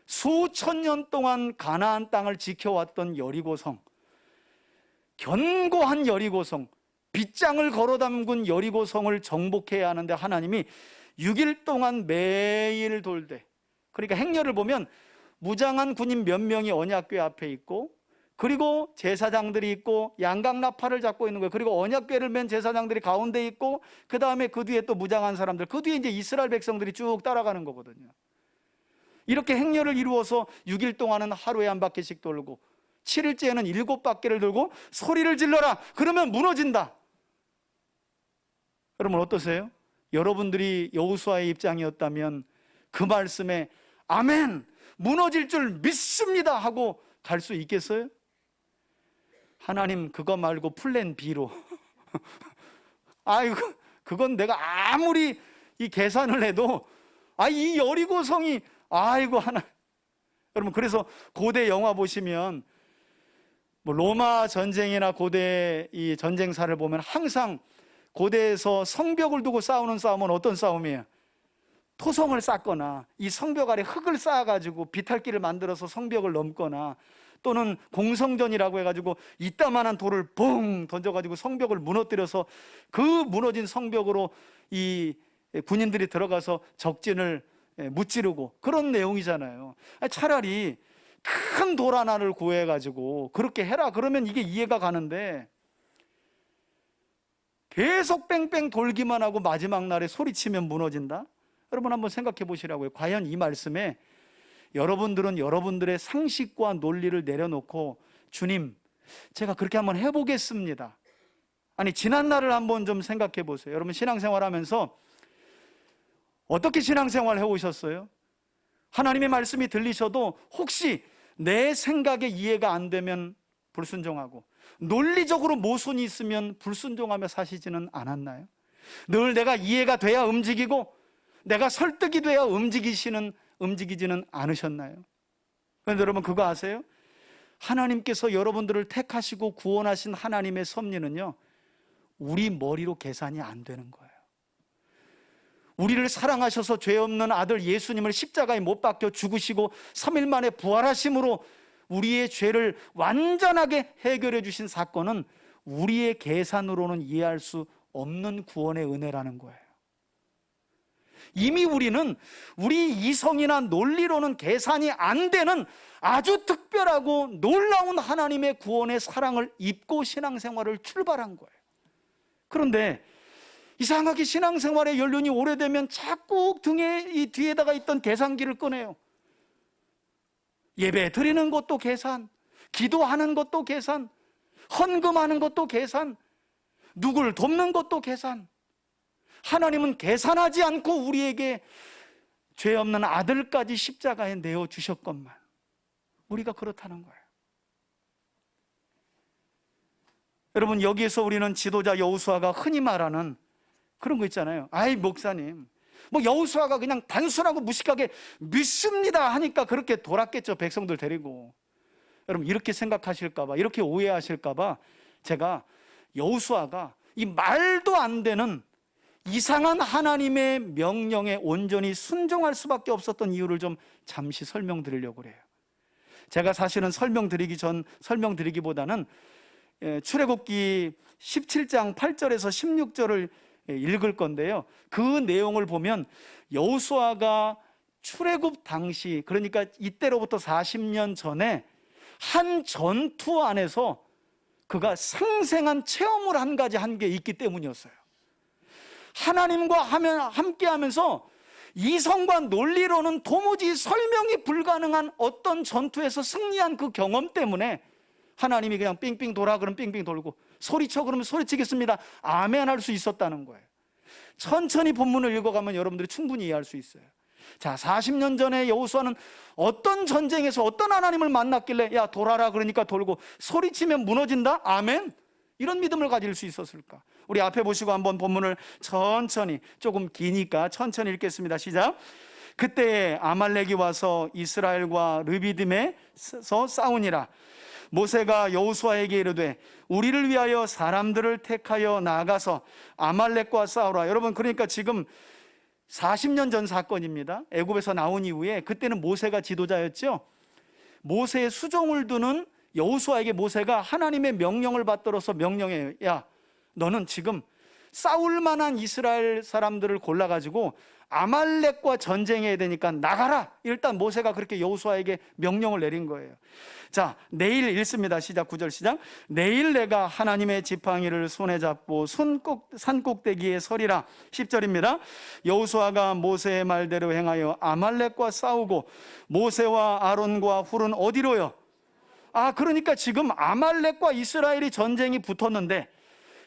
수천 년 동안 가나안 땅을 지켜왔던 여리고성, 견고한 여리고성, 빗장을 걸어 담근 여리고성을 정복해야 하는데 하나님이 6일 동안 매일 돌되, 그러니까 행렬을 보면 무장한 군인 몇 명이 언약궤 앞에 있고 그리고 제사장들이 있고 양강나팔을 잡고 있는 거예요. 그리고 언약궤를 맨 제사장들이 가운데 있고 그 다음에 그 뒤에 또 무장한 사람들, 그 뒤에 이제 이스라엘 백성들이 쭉 따라가는 거거든요. 이렇게 행렬을 이루어서 6일 동안은 하루에 한 바퀴씩 돌고 7일째에는 7바퀴를 돌고 소리를 질러라. 그러면 무너진다. 여러분 어떠세요? 여러분들이 여호수아의 입장이었다면 그 말씀에 아멘, 무너질 줄 믿습니다 하고 갈 수 있겠어요? 하나님 그거 말고 플랜 B로 아이고 그건 내가 아무리 이 계산을 해도 이 여리고성이 아이고 하나. 여러분 그래서 고대 영화 보시면 뭐 로마 전쟁이나 고대 이 전쟁사를 보면 항상 고대에서 성벽을 두고 싸우는 싸움은 어떤 싸움이에요? 토성을 쌓거나 이 성벽 아래 흙을 쌓아가지고 비탈길을 만들어서 성벽을 넘거나 또는 공성전이라고 해가지고 이따만한 돌을 뻥 던져가지고 성벽을 무너뜨려서 그 무너진 성벽으로 이 군인들이 들어가서 적진을 무찌르고 그런 내용이잖아요. 차라리 큰 돌 하나를 구해가지고 그렇게 해라 그러면 이게 이해가 가는데 계속 뺑뺑 돌기만 하고 마지막 날에 소리치면 무너진다? 여러분 한번 생각해 보시라고요. 과연 이 말씀에 여러분들은 여러분들의 상식과 논리를 내려놓고 주님 제가 그렇게 한번 해보겠습니다, 아니 지난 날을 한번 좀 생각해 보세요. 여러분 신앙생활 하면서 어떻게 신앙생활 해오셨어요? 하나님의 말씀이 들리셔도 혹시 내 생각에 이해가 안 되면 불순종하고 논리적으로 모순이 있으면 불순종하며 사시지는 않았나요? 늘 내가 이해가 돼야 움직이고 내가 설득이 돼야 움직이지는 않으셨나요? 그런데 여러분 그거 아세요? 하나님께서 여러분들을 택하시고 구원하신 하나님의 섭리는요 우리 머리로 계산이 안 되는 거예요. 우리를 사랑하셔서 죄 없는 아들 예수님을 십자가에 못 박혀 죽으시고 3일 만에 부활하심으로 우리의 죄를 완전하게 해결해 주신 사건은 우리의 계산으로는 이해할 수 없는 구원의 은혜라는 거예요. 이미 우리는 우리 이성이나 논리로는 계산이 안 되는 아주 특별하고 놀라운 하나님의 구원의 사랑을 입고 신앙생활을 출발한 거예요. 그런데 이상하게 신앙생활의 연륜이 오래되면 자꾸 등에 이 뒤에다가 있던 계산기를 꺼내요. 예배 드리는 것도 계산, 기도하는 것도 계산, 헌금하는 것도 계산, 누굴 돕는 것도 계산. 하나님은 계산하지 않고 우리에게 죄 없는 아들까지 십자가에 내어주셨건만 우리가 그렇다는 거예요. 여러분 여기에서 우리는 지도자 여호수아가 흔히 말하는 그런 거 있잖아요. 아이 목사님 뭐 여호수아가 그냥 단순하고 무식하게 믿습니다 하니까 그렇게 돌았겠죠, 백성들 데리고. 여러분 이렇게 생각하실까봐, 이렇게 오해하실까봐 제가 여호수아가 이 말도 안 되는 이상한 하나님의 명령에 온전히 순종할 수밖에 없었던 이유를 좀 잠시 설명드리려고 그래요. 제가 사실은 설명드리기보다는 출애굽기 17장 8절에서 16절을 읽을 건데요. 그 내용을 보면 여호수아가 출애굽 당시, 그러니까 이때로부터 40년 전에 한 전투 안에서 그가 생생한 체험을 한 가지 한 게 있기 때문이었어요. 하나님과 함께 하면서 이성과 논리로는 도무지 설명이 불가능한 어떤 전투에서 승리한 그 경험 때문에 하나님이 그냥 삥삥 돌아 그러면 삥삥 돌고 소리쳐 그러면 소리치겠습니다 아멘 할 수 있었다는 거예요. 천천히 본문을 읽어가면 여러분들이 충분히 이해할 수 있어요. 자, 40년 전에 여호수아는 어떤 전쟁에서 어떤 하나님을 만났길래 야 돌아라 그러니까 돌고 소리치면 무너진다? 아멘? 이런 믿음을 가질 수 있었을까? 우리 앞에 보시고 한번 본문을 천천히, 조금 기니까 천천히 읽겠습니다. 시작. 그때 아말렉이 와서 이스라엘과 르비딤에서 싸우니라. 모세가 여호수아에게 이르되 우리를 위하여 사람들을 택하여 나가서 아말렉과 싸우라. 여러분 그러니까 지금 40년 전 사건입니다. 애굽에서 나온 이후에 그때는 모세가 지도자였죠. 모세의 수종을 두는 여호수아에게 모세가 하나님의 명령을 받들어서 명령해요. 야 너는 지금 싸울 만한 이스라엘 사람들을 골라가지고 아말렉과 전쟁해야 되니까 나가라. 일단 모세가 그렇게 여호수아에게 명령을 내린 거예요. 자, 내일 읽습니다. 시작. 9절 시작. 내일 내가 하나님의 지팡이를 손에 잡고 산꼭대기에 서리라. 10절입니다. 여호수아가 모세의 말대로 행하여 아말렉과 싸우고 모세와 아론과 훌은 어디로요? 그러니까 지금 아말렉과 이스라엘이 전쟁이 붙었는데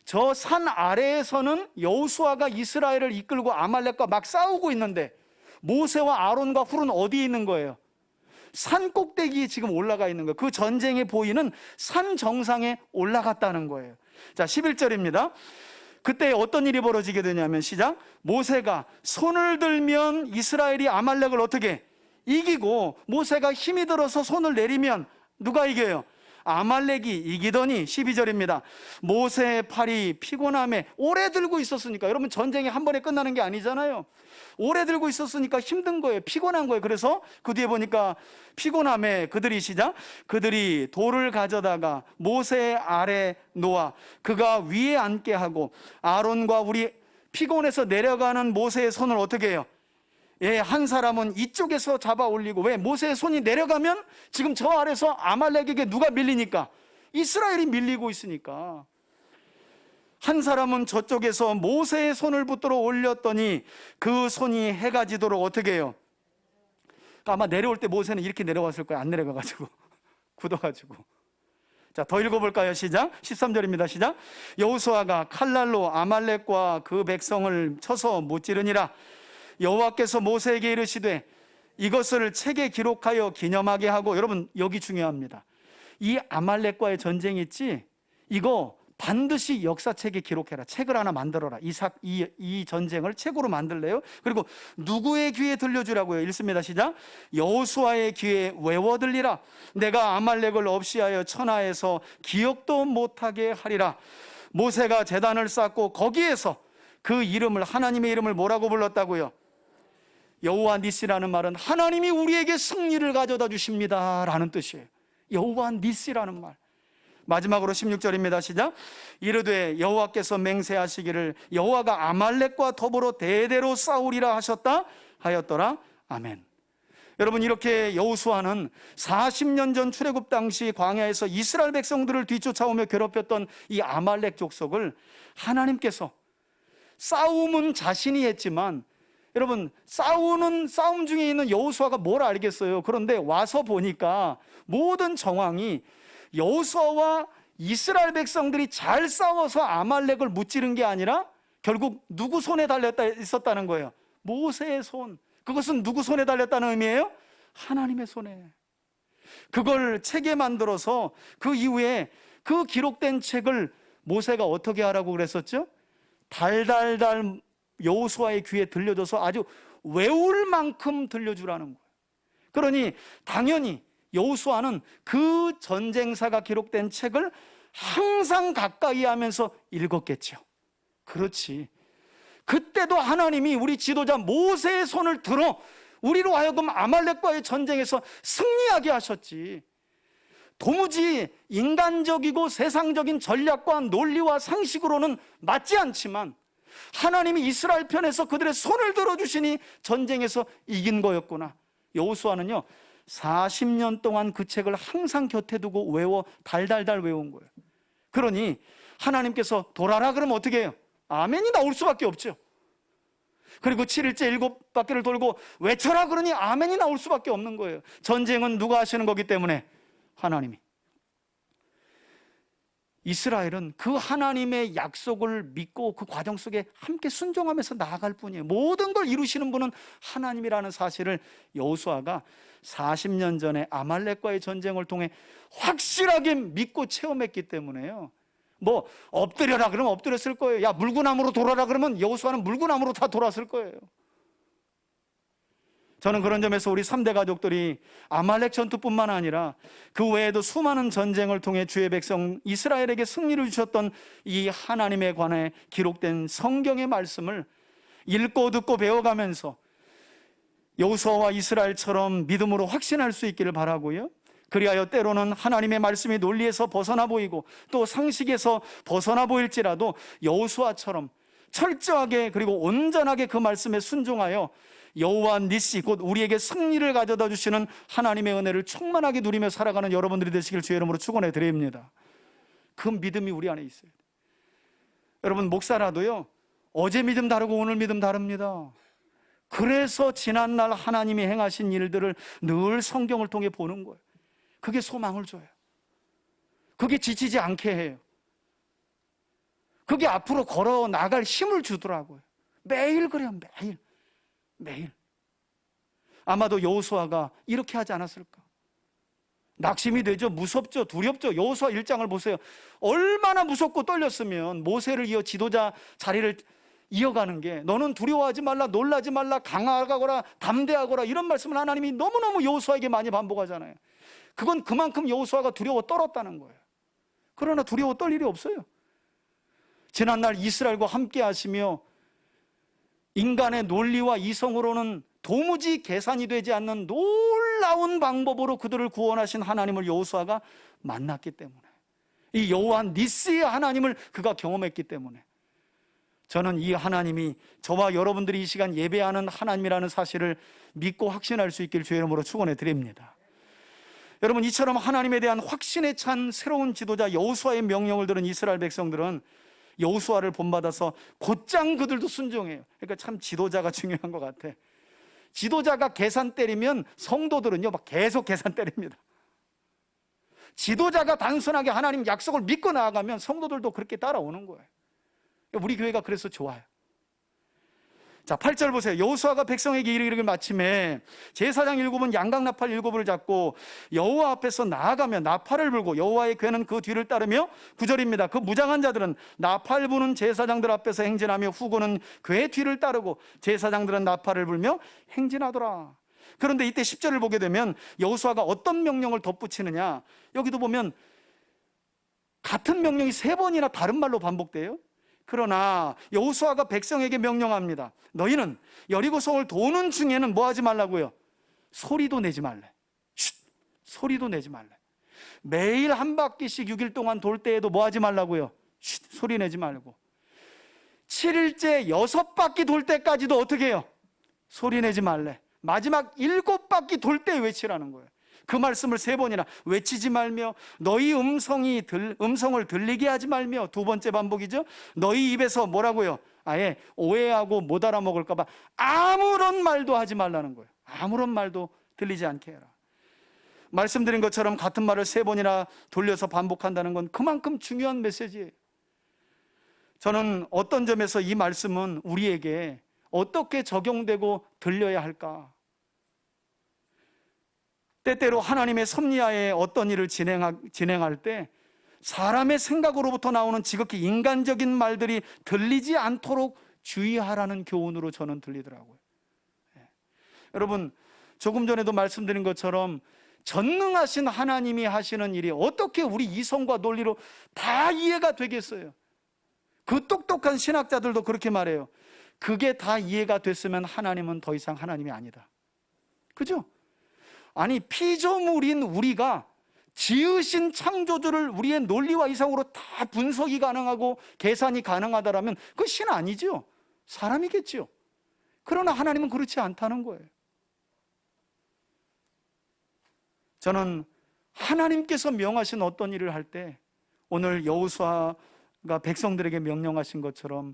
저 산 아래에서는 여호수아가 이스라엘을 이끌고 아말렉과 막 싸우고 있는데 모세와 아론과 훌은 어디에 있는 거예요? 산 꼭대기에 지금 올라가 있는 거예요. 그 전쟁의 보이는 산 정상에 올라갔다는 거예요. 자, 11절입니다. 그때 어떤 일이 벌어지게 되냐면 시작. 모세가 손을 들면 이스라엘이 아말렉을 어떻게 이기고 모세가 힘이 들어서 손을 내리면 누가 이겨요? 아말렉이 이기더니 12절입니다. 모세의 팔이 피곤함에 오래 들고 있었으니까, 여러분 전쟁이 한 번에 끝나는 게 아니잖아요. 오래 들고 있었으니까 힘든 거예요. 피곤한 거예요. 그래서 그 뒤에 보니까 피곤함에 그들이 시작. 그들이 돌을 가져다가 모세 아래 놓아 그가 위에 앉게 하고 아론과 우리 피곤해서 내려가는 모세의 손을 어떻게 해요? 한 사람은 이쪽에서 잡아 올리고, 왜? 모세의 손이 내려가면 지금 저 아래서 아말렉에게 누가 밀리니까? 이스라엘이 밀리고 있으니까. 한 사람은 저쪽에서 모세의 손을 붙들어 올렸더니 그 손이 해가 지도록 어떻게 해요? 아마 내려올 때 모세는 이렇게 내려왔을 거예요. 안 내려가가지고 굳어가지고. 자, 더 읽어볼까요? 시작. 13절입니다. 시작. 여호수아가 칼날로 아말렉과 그 백성을 쳐서 무찌르니라. 여호와께서 모세에게 이르시되 이것을 책에 기록하여 기념하게 하고, 여러분 여기 중요합니다. 이 아말렉과의 전쟁이 있지, 이거 반드시 역사책에 기록해라. 책을 하나 만들어라. 이 전쟁을 책으로 만들래요? 그리고 누구의 귀에 들려주라고요? 읽습니다. 시작. 여호수아의 귀에 외워 들리라. 내가 아말렉을 없이하여 천하에서 기억도 못하게 하리라. 모세가 제단을 쌓고 거기에서 그 이름을, 하나님의 이름을 뭐라고 불렀다고요? 여호와 니시라는 말은 하나님이 우리에게 승리를 가져다 주십니다 라는 뜻이에요. 여호와 니시라는 말. 마지막으로 16절입니다. 시작. 이르되 여호와께서 맹세하시기를 여호와가 아말렉과 더불어 대대로 싸우리라 하셨다 하였더라. 아멘. 여러분, 이렇게 여호수아는 40년 전 출애굽 당시 광야에서 이스라엘 백성들을 뒤쫓아오며 괴롭혔던 이 아말렉 족속을 하나님께서, 싸움은 자신이 했지만, 여러분 싸움 중에 있는 여호수아가 뭘 알겠어요. 그런데 와서 보니까 모든 정황이 여호수아와 이스라엘 백성들이 잘 싸워서 아말렉을 무찌른 게 아니라 결국 누구 손에 달렸다 있었다는 거예요? 모세의 손. 그것은 누구 손에 달렸다는 의미예요? 하나님의 손에. 그걸 책에 만들어서 그 이후에 그 기록된 책을 모세가 어떻게 하라고 그랬었죠? 달달달 여호수아의 귀에 들려줘서 아주 외울 만큼 들려주라는 거예요. 그러니 당연히 여호수아는 그 전쟁사가 기록된 책을 항상 가까이 하면서 읽었겠죠. 그렇지. 그때도 하나님이 우리 지도자 모세의 손을 들어 우리로 하여금 아말렉과의 전쟁에서 승리하게 하셨지. 도무지 인간적이고 세상적인 전략과 논리와 상식으로는 맞지 않지만 하나님이 이스라엘 편에서 그들의 손을 들어주시니 전쟁에서 이긴 거였구나. 여호수아는요 40년 동안 그 책을 항상 곁에 두고 외워 달달달 외운 거예요. 그러니 하나님께서 돌아라 그러면 어떻게 해요? 아멘이 나올 수밖에 없죠. 그리고 7일째 7바퀴를 돌고 외쳐라 그러니 아멘이 나올 수밖에 없는 거예요. 전쟁은 누가 하시는 거기 때문에? 하나님이. 이스라엘은 그 하나님의 약속을 믿고 그 과정 속에 함께 순종하면서 나아갈 뿐이에요. 모든 걸 이루시는 분은 하나님이라는 사실을 여호수아가 40년 전에 아말렉과의 전쟁을 통해 확실하게 믿고 체험했기 때문에요. 뭐 엎드려라 그러면 엎드렸을 거예요. 야 물구나무로 돌아라 그러면 여호수아는 물구나무로 다 돌았을 거예요. 저는 그런 점에서 우리 3대 가족들이 아말렉 전투뿐만 아니라 그 외에도 수많은 전쟁을 통해 주의 백성 이스라엘에게 승리를 주셨던 이 하나님에 관해 기록된 성경의 말씀을 읽고 듣고 배워가면서 여호수아와 이스라엘처럼 믿음으로 확신할 수 있기를 바라고요. 그리하여 때로는 하나님의 말씀이 논리에서 벗어나 보이고 또 상식에서 벗어나 보일지라도 여호수아처럼 철저하게 그리고 온전하게 그 말씀에 순종하여 여호와 니시 곧 우리에게 승리를 가져다 주시는 하나님의 은혜를 충만하게 누리며 살아가는 여러분들이 되시길 주의 이름으로 축원해 드립니다. 그 믿음이 우리 안에 있어요. 여러분, 목사라도요, 어제 믿음 다르고 오늘 믿음 다릅니다. 그래서 지난날 하나님이 행하신 일들을 늘 성경을 통해 보는 거예요. 그게 소망을 줘요. 그게 지치지 않게 해요. 그게 앞으로 걸어 나갈 힘을 주더라고요. 매일 그래요. 매일. 아마도 여호수아가 이렇게 하지 않았을까? 낙심이 되죠. 무섭죠. 두렵죠. 여호수아 1장을 보세요. 얼마나 무섭고 떨렸으면 모세를 이어 지도자 자리를 이어가는 게, 너는 두려워하지 말라, 놀라지 말라, 강하거라, 담대하거라, 이런 말씀을 하나님이 너무너무 여호수아에게 많이 반복하잖아요. 그건 그만큼 여호수아가 두려워 떨었다는 거예요. 그러나 두려워 떨 일이 없어요. 지난날 이스라엘과 함께 하시며 인간의 논리와 이성으로는 도무지 계산이 되지 않는 놀라운 방법으로 그들을 구원하신 하나님을 여호수아가 만났기 때문에, 이 여호와 니스의 하나님을 그가 경험했기 때문에, 저는 이 하나님이 저와 여러분들이 이 시간 예배하는 하나님이라는 사실을 믿고 확신할 수 있길 주의 이름으로 축원해 드립니다. 여러분, 이처럼 하나님에 대한 확신에 찬 새로운 지도자 여호수아의 명령을 들은 이스라엘 백성들은 여호수아를 본받아서 곧장 그들도 순종해요. 그러니까 참 지도자가 중요한 것 같아. 지도자가 계산 때리면 성도들은요 막 계속 계산 때립니다. 지도자가 단순하게 하나님 약속을 믿고 나아가면 성도들도 그렇게 따라오는 거예요. 우리 교회가 그래서 좋아요. 자, 8절 보세요. 여호수아가 백성에게 이르기를 마침에 제사장 7은 양각나팔 7을 잡고 여호와 앞에서 나아가며 나팔을 불고 여호와의 궤는 그 뒤를 따르며, 9절입니다. 그 무장한 자들은 나팔 부는 제사장들 앞에서 행진하며 후고는 궤 뒤를 따르고 제사장들은 나팔을 불며 행진하더라. 그런데 이때 10절을 보게 되면 여호수아가 어떤 명령을 덧붙이느냐, 여기도 보면 같은 명령이 3번이나 다른 말로 반복돼요. 그러나 여호수아가 백성에게 명령합니다. 너희는 여리고성을 도는 중에는 뭐 하지 말라고요? 소리도 내지 말래. 소리도 내지 말래. 매일 한 바퀴씩 6일 동안 돌 때에도 뭐 하지 말라고요? 소리 내지 말고. 7일째 6바퀴 돌 때까지도 어떻게 해요? 소리 내지 말래. 마지막 7바퀴 돌 때 외치라는 거예요. 그 말씀을 3번이나 외치지 말며, 너희 음성을 들리게 하지 말며, 2번째 반복이죠. 너희 입에서 뭐라고요? 아예 오해하고 못 알아먹을까 봐 아무런 말도 하지 말라는 거예요. 아무런 말도 들리지 않게 해라. 말씀드린 것처럼 같은 말을 3번이나 돌려서 반복한다는 건 그만큼 중요한 메시지예요. 저는 어떤 점에서 이 말씀은 우리에게 어떻게 적용되고 들려야 할까? 때때로 하나님의 섭리하에 어떤 일을 진행할 때 사람의 생각으로부터 나오는 지극히 인간적인 말들이 들리지 않도록 주의하라는 교훈으로 저는 들리더라고요. 여러분, 조금 전에도 말씀드린 것처럼 전능하신 하나님이 하시는 일이 어떻게 우리 이성과 논리로 다 이해가 되겠어요? 그 똑똑한 신학자들도 그렇게 말해요. 그게 다 이해가 됐으면 하나님은 더 이상 하나님이 아니다. 그죠? 아니, 피조물인 우리가 지으신 창조주를 우리의 논리와 이성으로 다 분석이 가능하고 계산이 가능하다라면 그 신 아니죠. 사람이겠죠. 그러나 하나님은 그렇지 않다는 거예요. 저는 하나님께서 명하신 어떤 일을 할 때 오늘 여호수아가 백성들에게 명령하신 것처럼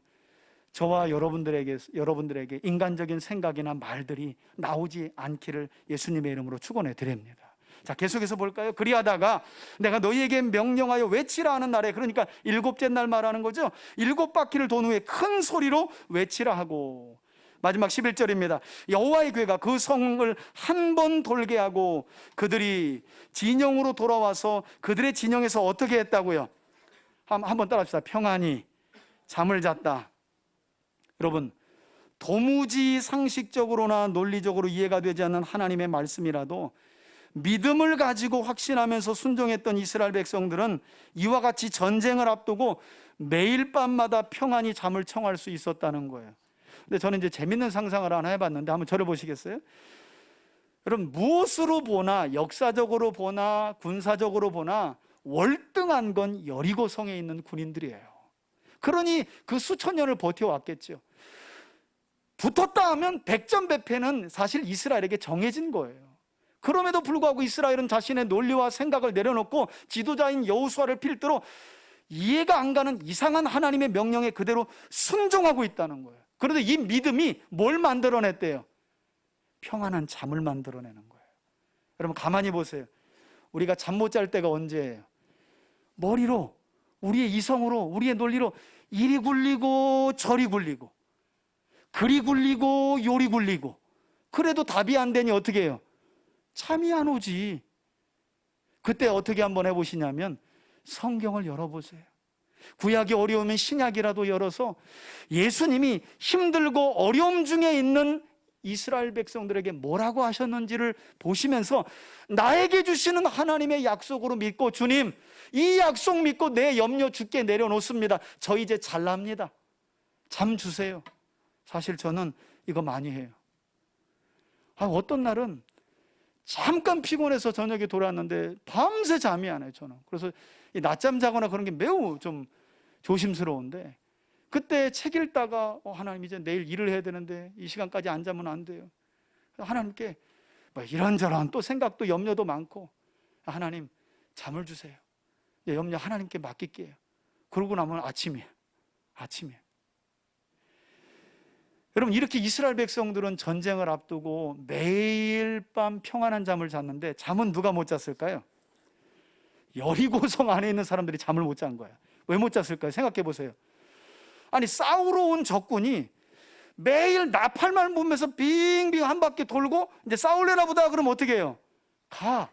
저와 여러분들에게 인간적인 생각이나 말들이 나오지 않기를 예수님의 이름으로 축원해 드립니다. 자, 계속해서 볼까요? 그리하다가 내가 너희에게 명령하여 외치라 하는 날에, 그러니까 7째 날 말하는 거죠. 7바퀴를 돈 후에 큰 소리로 외치라 하고, 마지막 11절입니다. 여호와의 궤가 그 성을 한 번 돌게 하고 그들이 진영으로 돌아와서 그들의 진영에서 어떻게 했다고요? 한번 따라합시다. 평안히 잠을 잤다. 여러분, 도무지 상식적으로나 논리적으로 이해가 되지 않는 하나님의 말씀이라도 믿음을 가지고 확신하면서 순종했던 이스라엘 백성들은 이와 같이 전쟁을 앞두고 매일 밤마다 평안히 잠을 청할 수 있었다는 거예요. 근데 저는 이제 재밌는 상상을 하나 해봤는데 한번 저를 보시겠어요? 여러분, 무엇으로 보나, 역사적으로 보나 군사적으로 보나 월등한 건 여리고성에 있는 군인들이에요. 그러니 그 수천 년을 버텨왔겠죠. 붙었다 하면 백전백패는 사실 이스라엘에게 정해진 거예요. 그럼에도 불구하고 이스라엘은 자신의 논리와 생각을 내려놓고 지도자인 여호수아를 필두로 이해가 안 가는 이상한 하나님의 명령에 그대로 순종하고 있다는 거예요. 그런데 이 믿음이 뭘 만들어냈대요? 평안한 잠을 만들어내는 거예요. 여러분 가만히 보세요. 우리가 잠 못 잘 때가 언제예요? 머리로, 우리의 이성으로, 우리의 논리로 이리 굴리고 저리 굴리고 그리 굴리고 요리 굴리고, 그래도 답이 안 되니 어떻게 해요? 잠이 안 오지. 그때 어떻게 한번 해보시냐면 성경을 열어보세요. 구약이 어려우면 신약이라도 열어서 예수님이 힘들고 어려움 중에 있는 이스라엘 백성들에게 뭐라고 하셨는지를 보시면서 나에게 주시는 하나님의 약속으로 믿고, 주님 이 약속 믿고 내 염려 주께 내려놓습니다. 저 이제 잘납니다. 잠 주세요. 사실 저는 이거 많이 해요. 어떤 날은 잠깐 피곤해서 저녁에 돌아왔는데 밤새 잠이 안 와요, 저는. 그래서 낮잠 자거나 그런 게 매우 좀 조심스러운데, 그때 책 읽다가 하나님 이제 내일 일을 해야 되는데 이 시간까지 안 자면 안 돼요. 하나님께 뭐 이런저런 또 생각도 염려도 많고, 하나님 잠을 주세요. 염려 하나님께 맡길게요. 그러고 나면 아침이에요. 여러분 이렇게 이스라엘 백성들은 전쟁을 앞두고 매일 밤 평안한 잠을 잤는데, 잠은 누가 못 잤을까요? 여리고성 안에 있는 사람들이 잠을 못 잔 거야. 왜 못 잤을까요? 생각해 보세요. 아니 싸우러 온 적군이 매일 나팔만 보면서 빙빙 한 바퀴 돌고 이제 싸울래나 보다 그러면 어떻게 해요? 가.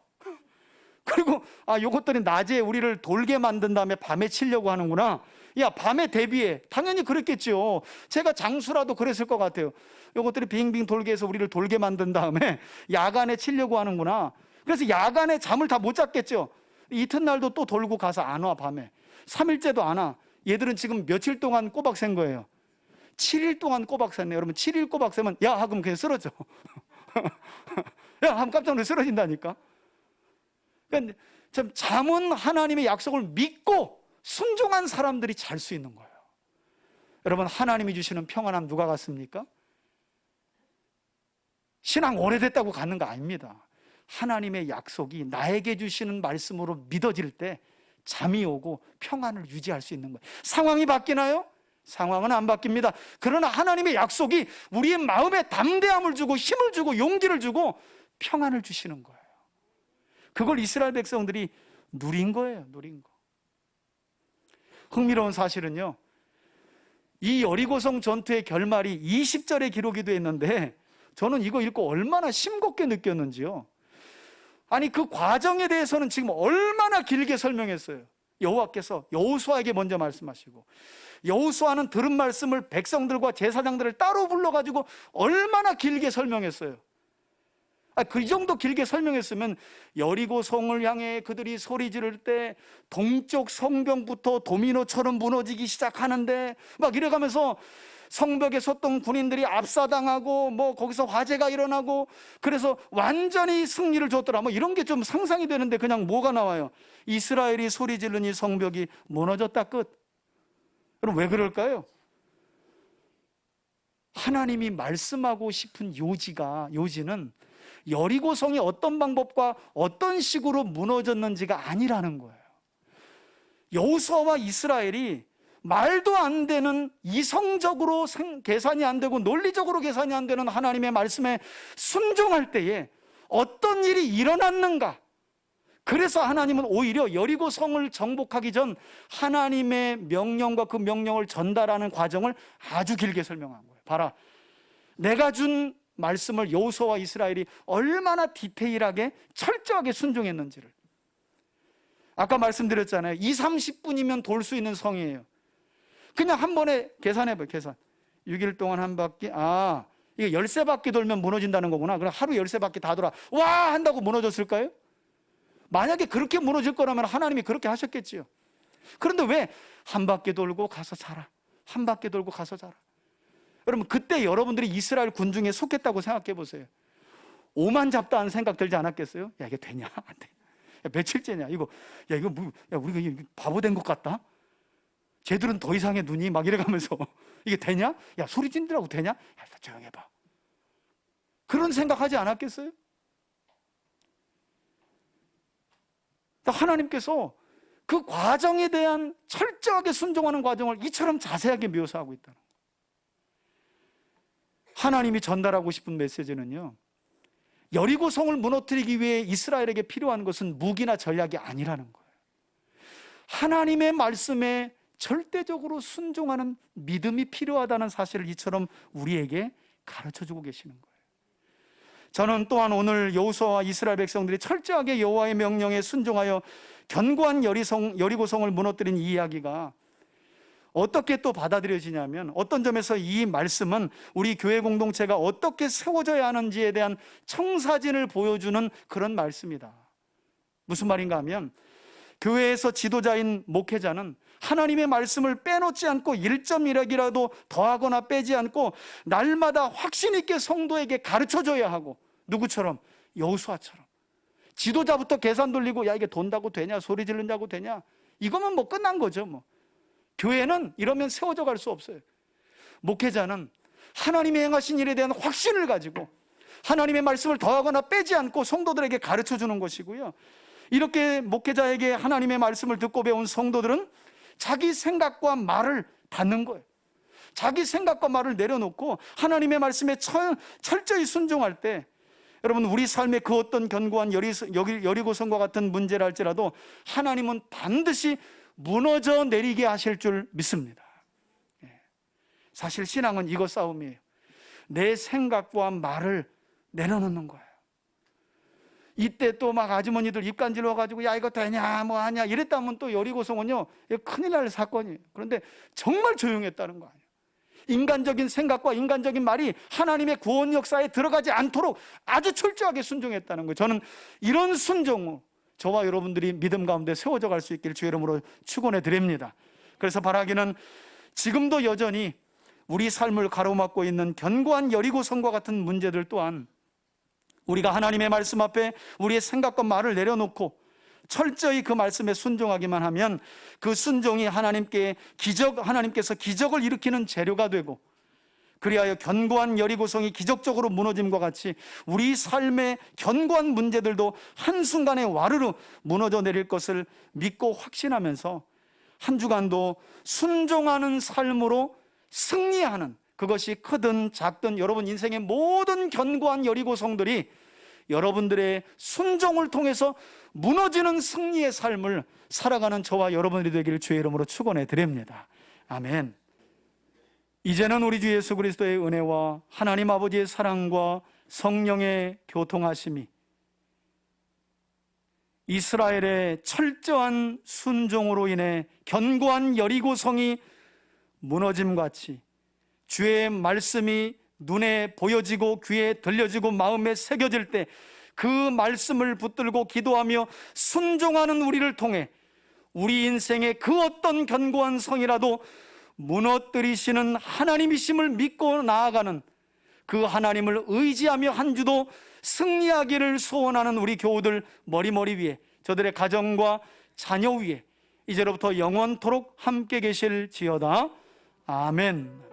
그리고 요것들이 낮에 우리를 돌게 만든 다음에 밤에 치려고 하는구나. 야, 밤에 대비해. 당연히 그랬겠죠. 제가 장수라도 그랬을 것 같아요. 요것들이 빙빙 돌게 해서 우리를 돌게 만든 다음에 야간에 치려고 하는구나. 그래서 야간에 잠을 다 못 잤겠죠. 이튿날도 또 돌고 가서 안 와, 밤에. 3일째도 안 와. 얘들은 지금 며칠 동안 꼬박 샌 거예요? 7일 동안 꼬박 샜네요. 여러분 7일 꼬박 새면 야 하면 그냥 쓰러져. 야 하면 깜짝 놀라 쓰러진다니까. 그러니까 참 잠은 하나님의 약속을 믿고 순종한 사람들이 잘 수 있는 거예요. 여러분 하나님이 주시는 평안함 누가 갖습니까? 신앙 오래됐다고 갖는 거 아닙니다. 하나님의 약속이 나에게 주시는 말씀으로 믿어질 때 잠이 오고 평안을 유지할 수 있는 거예요. 상황이 바뀌나요? 상황은 안 바뀝니다. 그러나 하나님의 약속이 우리의 마음에 담대함을 주고 힘을 주고 용기를 주고 평안을 주시는 거예요. 그걸 이스라엘 백성들이 누린 거예요. 누린 거. 흥미로운 사실은요, 이 여리고성 전투의 결말이 20절에 기록이 되어 있는데 저는 이거 읽고 얼마나 심겁게 느꼈는지요. 아니 그 과정에 대해서는 지금 얼마나 길게 설명했어요. 여호와께서 여호수아에게 먼저 말씀하시고, 여호수아는 들은 말씀을 백성들과 제사장들을 따로 불러가지고 얼마나 길게 설명했어요. 그 정도 길게 설명했으면 여리고성을 향해 그들이 소리 지를 때 동쪽 성벽부터 도미노처럼 무너지기 시작하는데 막 이래가면서 성벽에 섰던 군인들이 압사당하고 뭐 거기서 화재가 일어나고 그래서 완전히 승리를 줬더라, 뭐 이런 게 좀 상상이 되는데 그냥 뭐가 나와요? 이스라엘이 소리 지르니 성벽이 무너졌다, 끝. 그럼 왜 그럴까요? 하나님이 말씀하고 싶은 요지는 여리고성이 어떤 방법과 어떤 식으로 무너졌는지가 아니라는 거예요. 여호수아와 이스라엘이 말도 안 되는, 이성적으로 계산이 안 되고 논리적으로 계산이 안 되는 하나님의 말씀에 순종할 때에 어떤 일이 일어났는가. 그래서 하나님은 오히려 여리고성을 정복하기 전 하나님의 명령과 그 명령을 전달하는 과정을 아주 길게 설명한 거예요. 봐라, 내가 준 말씀을 여호수아와 이스라엘이 얼마나 디테일하게 철저하게 순종했는지를. 아까 말씀드렸잖아요. 20-30분이면 돌 수 있는 성이에요. 그냥 한 번에 계산해봐요. 계산 6일 동안 한 바퀴, 이게 13바퀴 돌면 무너진다는 거구나. 그럼 하루 13바퀴 다 돌아 와 한다고 무너졌을까요? 만약에 그렇게 무너질 거라면 하나님이 그렇게 하셨겠지요. 그런데 왜 한 바퀴 돌고 가서 자라, 한 바퀴 돌고 가서 자라. 여러분 그때 여러분들이 이스라엘 군중에 속했다고 생각해 보세요. 오만 잡다는 생각 들지 않았겠어요? 야 이게 되냐 안 돼. 야, 며칠째냐 이거. 야 이거 뭐, 야 우리가 바보 된 것 같다. 쟤들은 더 이상의 눈이 막 이래가면서 이게 되냐? 야, 소리 지르라고 되냐? 야, 일단 조용히 해봐. 그런 생각하지 않았겠어요? 하나님께서 그 과정에 대한 철저하게 순종하는 과정을 이처럼 자세하게 묘사하고 있다는 거예요. 하나님이 전달하고 싶은 메시지는요, 여리고성을 무너뜨리기 위해 이스라엘에게 필요한 것은 무기나 전략이 아니라는 거예요. 하나님의 말씀에 절대적으로 순종하는 믿음이 필요하다는 사실을 이처럼 우리에게 가르쳐주고 계시는 거예요. 저는 또한 오늘 여호수아와 이스라엘 백성들이 철저하게 여호와의 명령에 순종하여 견고한 여리고성을 무너뜨린 이 이야기가 어떻게 또 받아들여지냐면, 어떤 점에서 이 말씀은 우리 교회 공동체가 어떻게 세워져야 하는지에 대한 청사진을 보여주는 그런 말씀이다. 무슨 말인가 하면, 교회에서 지도자인 목회자는 하나님의 말씀을 빼놓지 않고 1.1핵이라도 더하거나 빼지 않고 날마다 확신 있게 성도에게 가르쳐줘야 하고, 누구처럼? 여호수아처럼. 지도자부터 계산 돌리고, 야, 이게 돈다고 되냐, 소리 지른다고 되냐, 이거면 뭐 끝난 거죠. 뭐 교회는 이러면 세워져 갈 수 없어요. 목회자는 하나님이 행하신 일에 대한 확신을 가지고 하나님의 말씀을 더하거나 빼지 않고 성도들에게 가르쳐 주는 것이고요, 이렇게 목회자에게 하나님의 말씀을 듣고 배운 성도들은 자기 생각과 말을 닫는 거예요. 자기 생각과 말을 내려놓고 하나님의 말씀에 철저히 순종할 때, 여러분, 우리 삶의 그 어떤 견고한 여리고성과 같은 문제라 할지라도 하나님은 반드시 무너져 내리게 하실 줄 믿습니다. 사실 신앙은 이거 싸움이에요. 내 생각과 말을 내려놓는 거예요. 이때 또 막 아주머니들 입간질 와가지고, 야, 이거 되냐 뭐 하냐 이랬다면 또 여리고성은요, 큰일 날 사건이에요. 그런데 정말 조용했다는 거 아니에요. 인간적인 생각과 인간적인 말이 하나님의 구원 역사에 들어가지 않도록 아주 철저하게 순종했다는 거예요. 저는 이런 순종으로 저와 여러분들이 믿음 가운데 세워져 갈 수 있기를 주의 이름으로 축원해 드립니다. 그래서 바라기는 지금도 여전히 우리 삶을 가로막고 있는 견고한 여리고성과 같은 문제들 또한 우리가 하나님의 말씀 앞에 우리의 생각과 말을 내려놓고 철저히 그 말씀에 순종하기만 하면 그 순종이 하나님께서 기적을 일으키는 재료가 되고, 그리하여 견고한 여리고성이 기적적으로 무너짐과 같이 우리 삶의 견고한 문제들도 한순간에 와르르 무너져 내릴 것을 믿고 확신하면서 한 주간도 순종하는 삶으로 승리하는, 그것이 크든 작든 여러분 인생의 모든 견고한 여리고성들이 여러분들의 순종을 통해서 무너지는 승리의 삶을 살아가는 저와 여러분들이 되기를 주의 이름으로 축원해 드립니다. 아멘. 이제는 우리 주 예수 그리스도의 은혜와 하나님 아버지의 사랑과 성령의 교통하심이 이스라엘의 철저한 순종으로 인해 견고한 여리고성이 무너짐같이 주의 말씀이 눈에 보여지고 귀에 들려지고 마음에 새겨질 때 그 말씀을 붙들고 기도하며 순종하는 우리를 통해 우리 인생의 그 어떤 견고한 성이라도 무너뜨리시는 하나님이심을 믿고 나아가는, 그 하나님을 의지하며 한 주도 승리하기를 소원하는 우리 교우들 머리 위에, 저들의 가정과 자녀 위에 이제로부터 영원토록 함께 계실지어다. 아멘.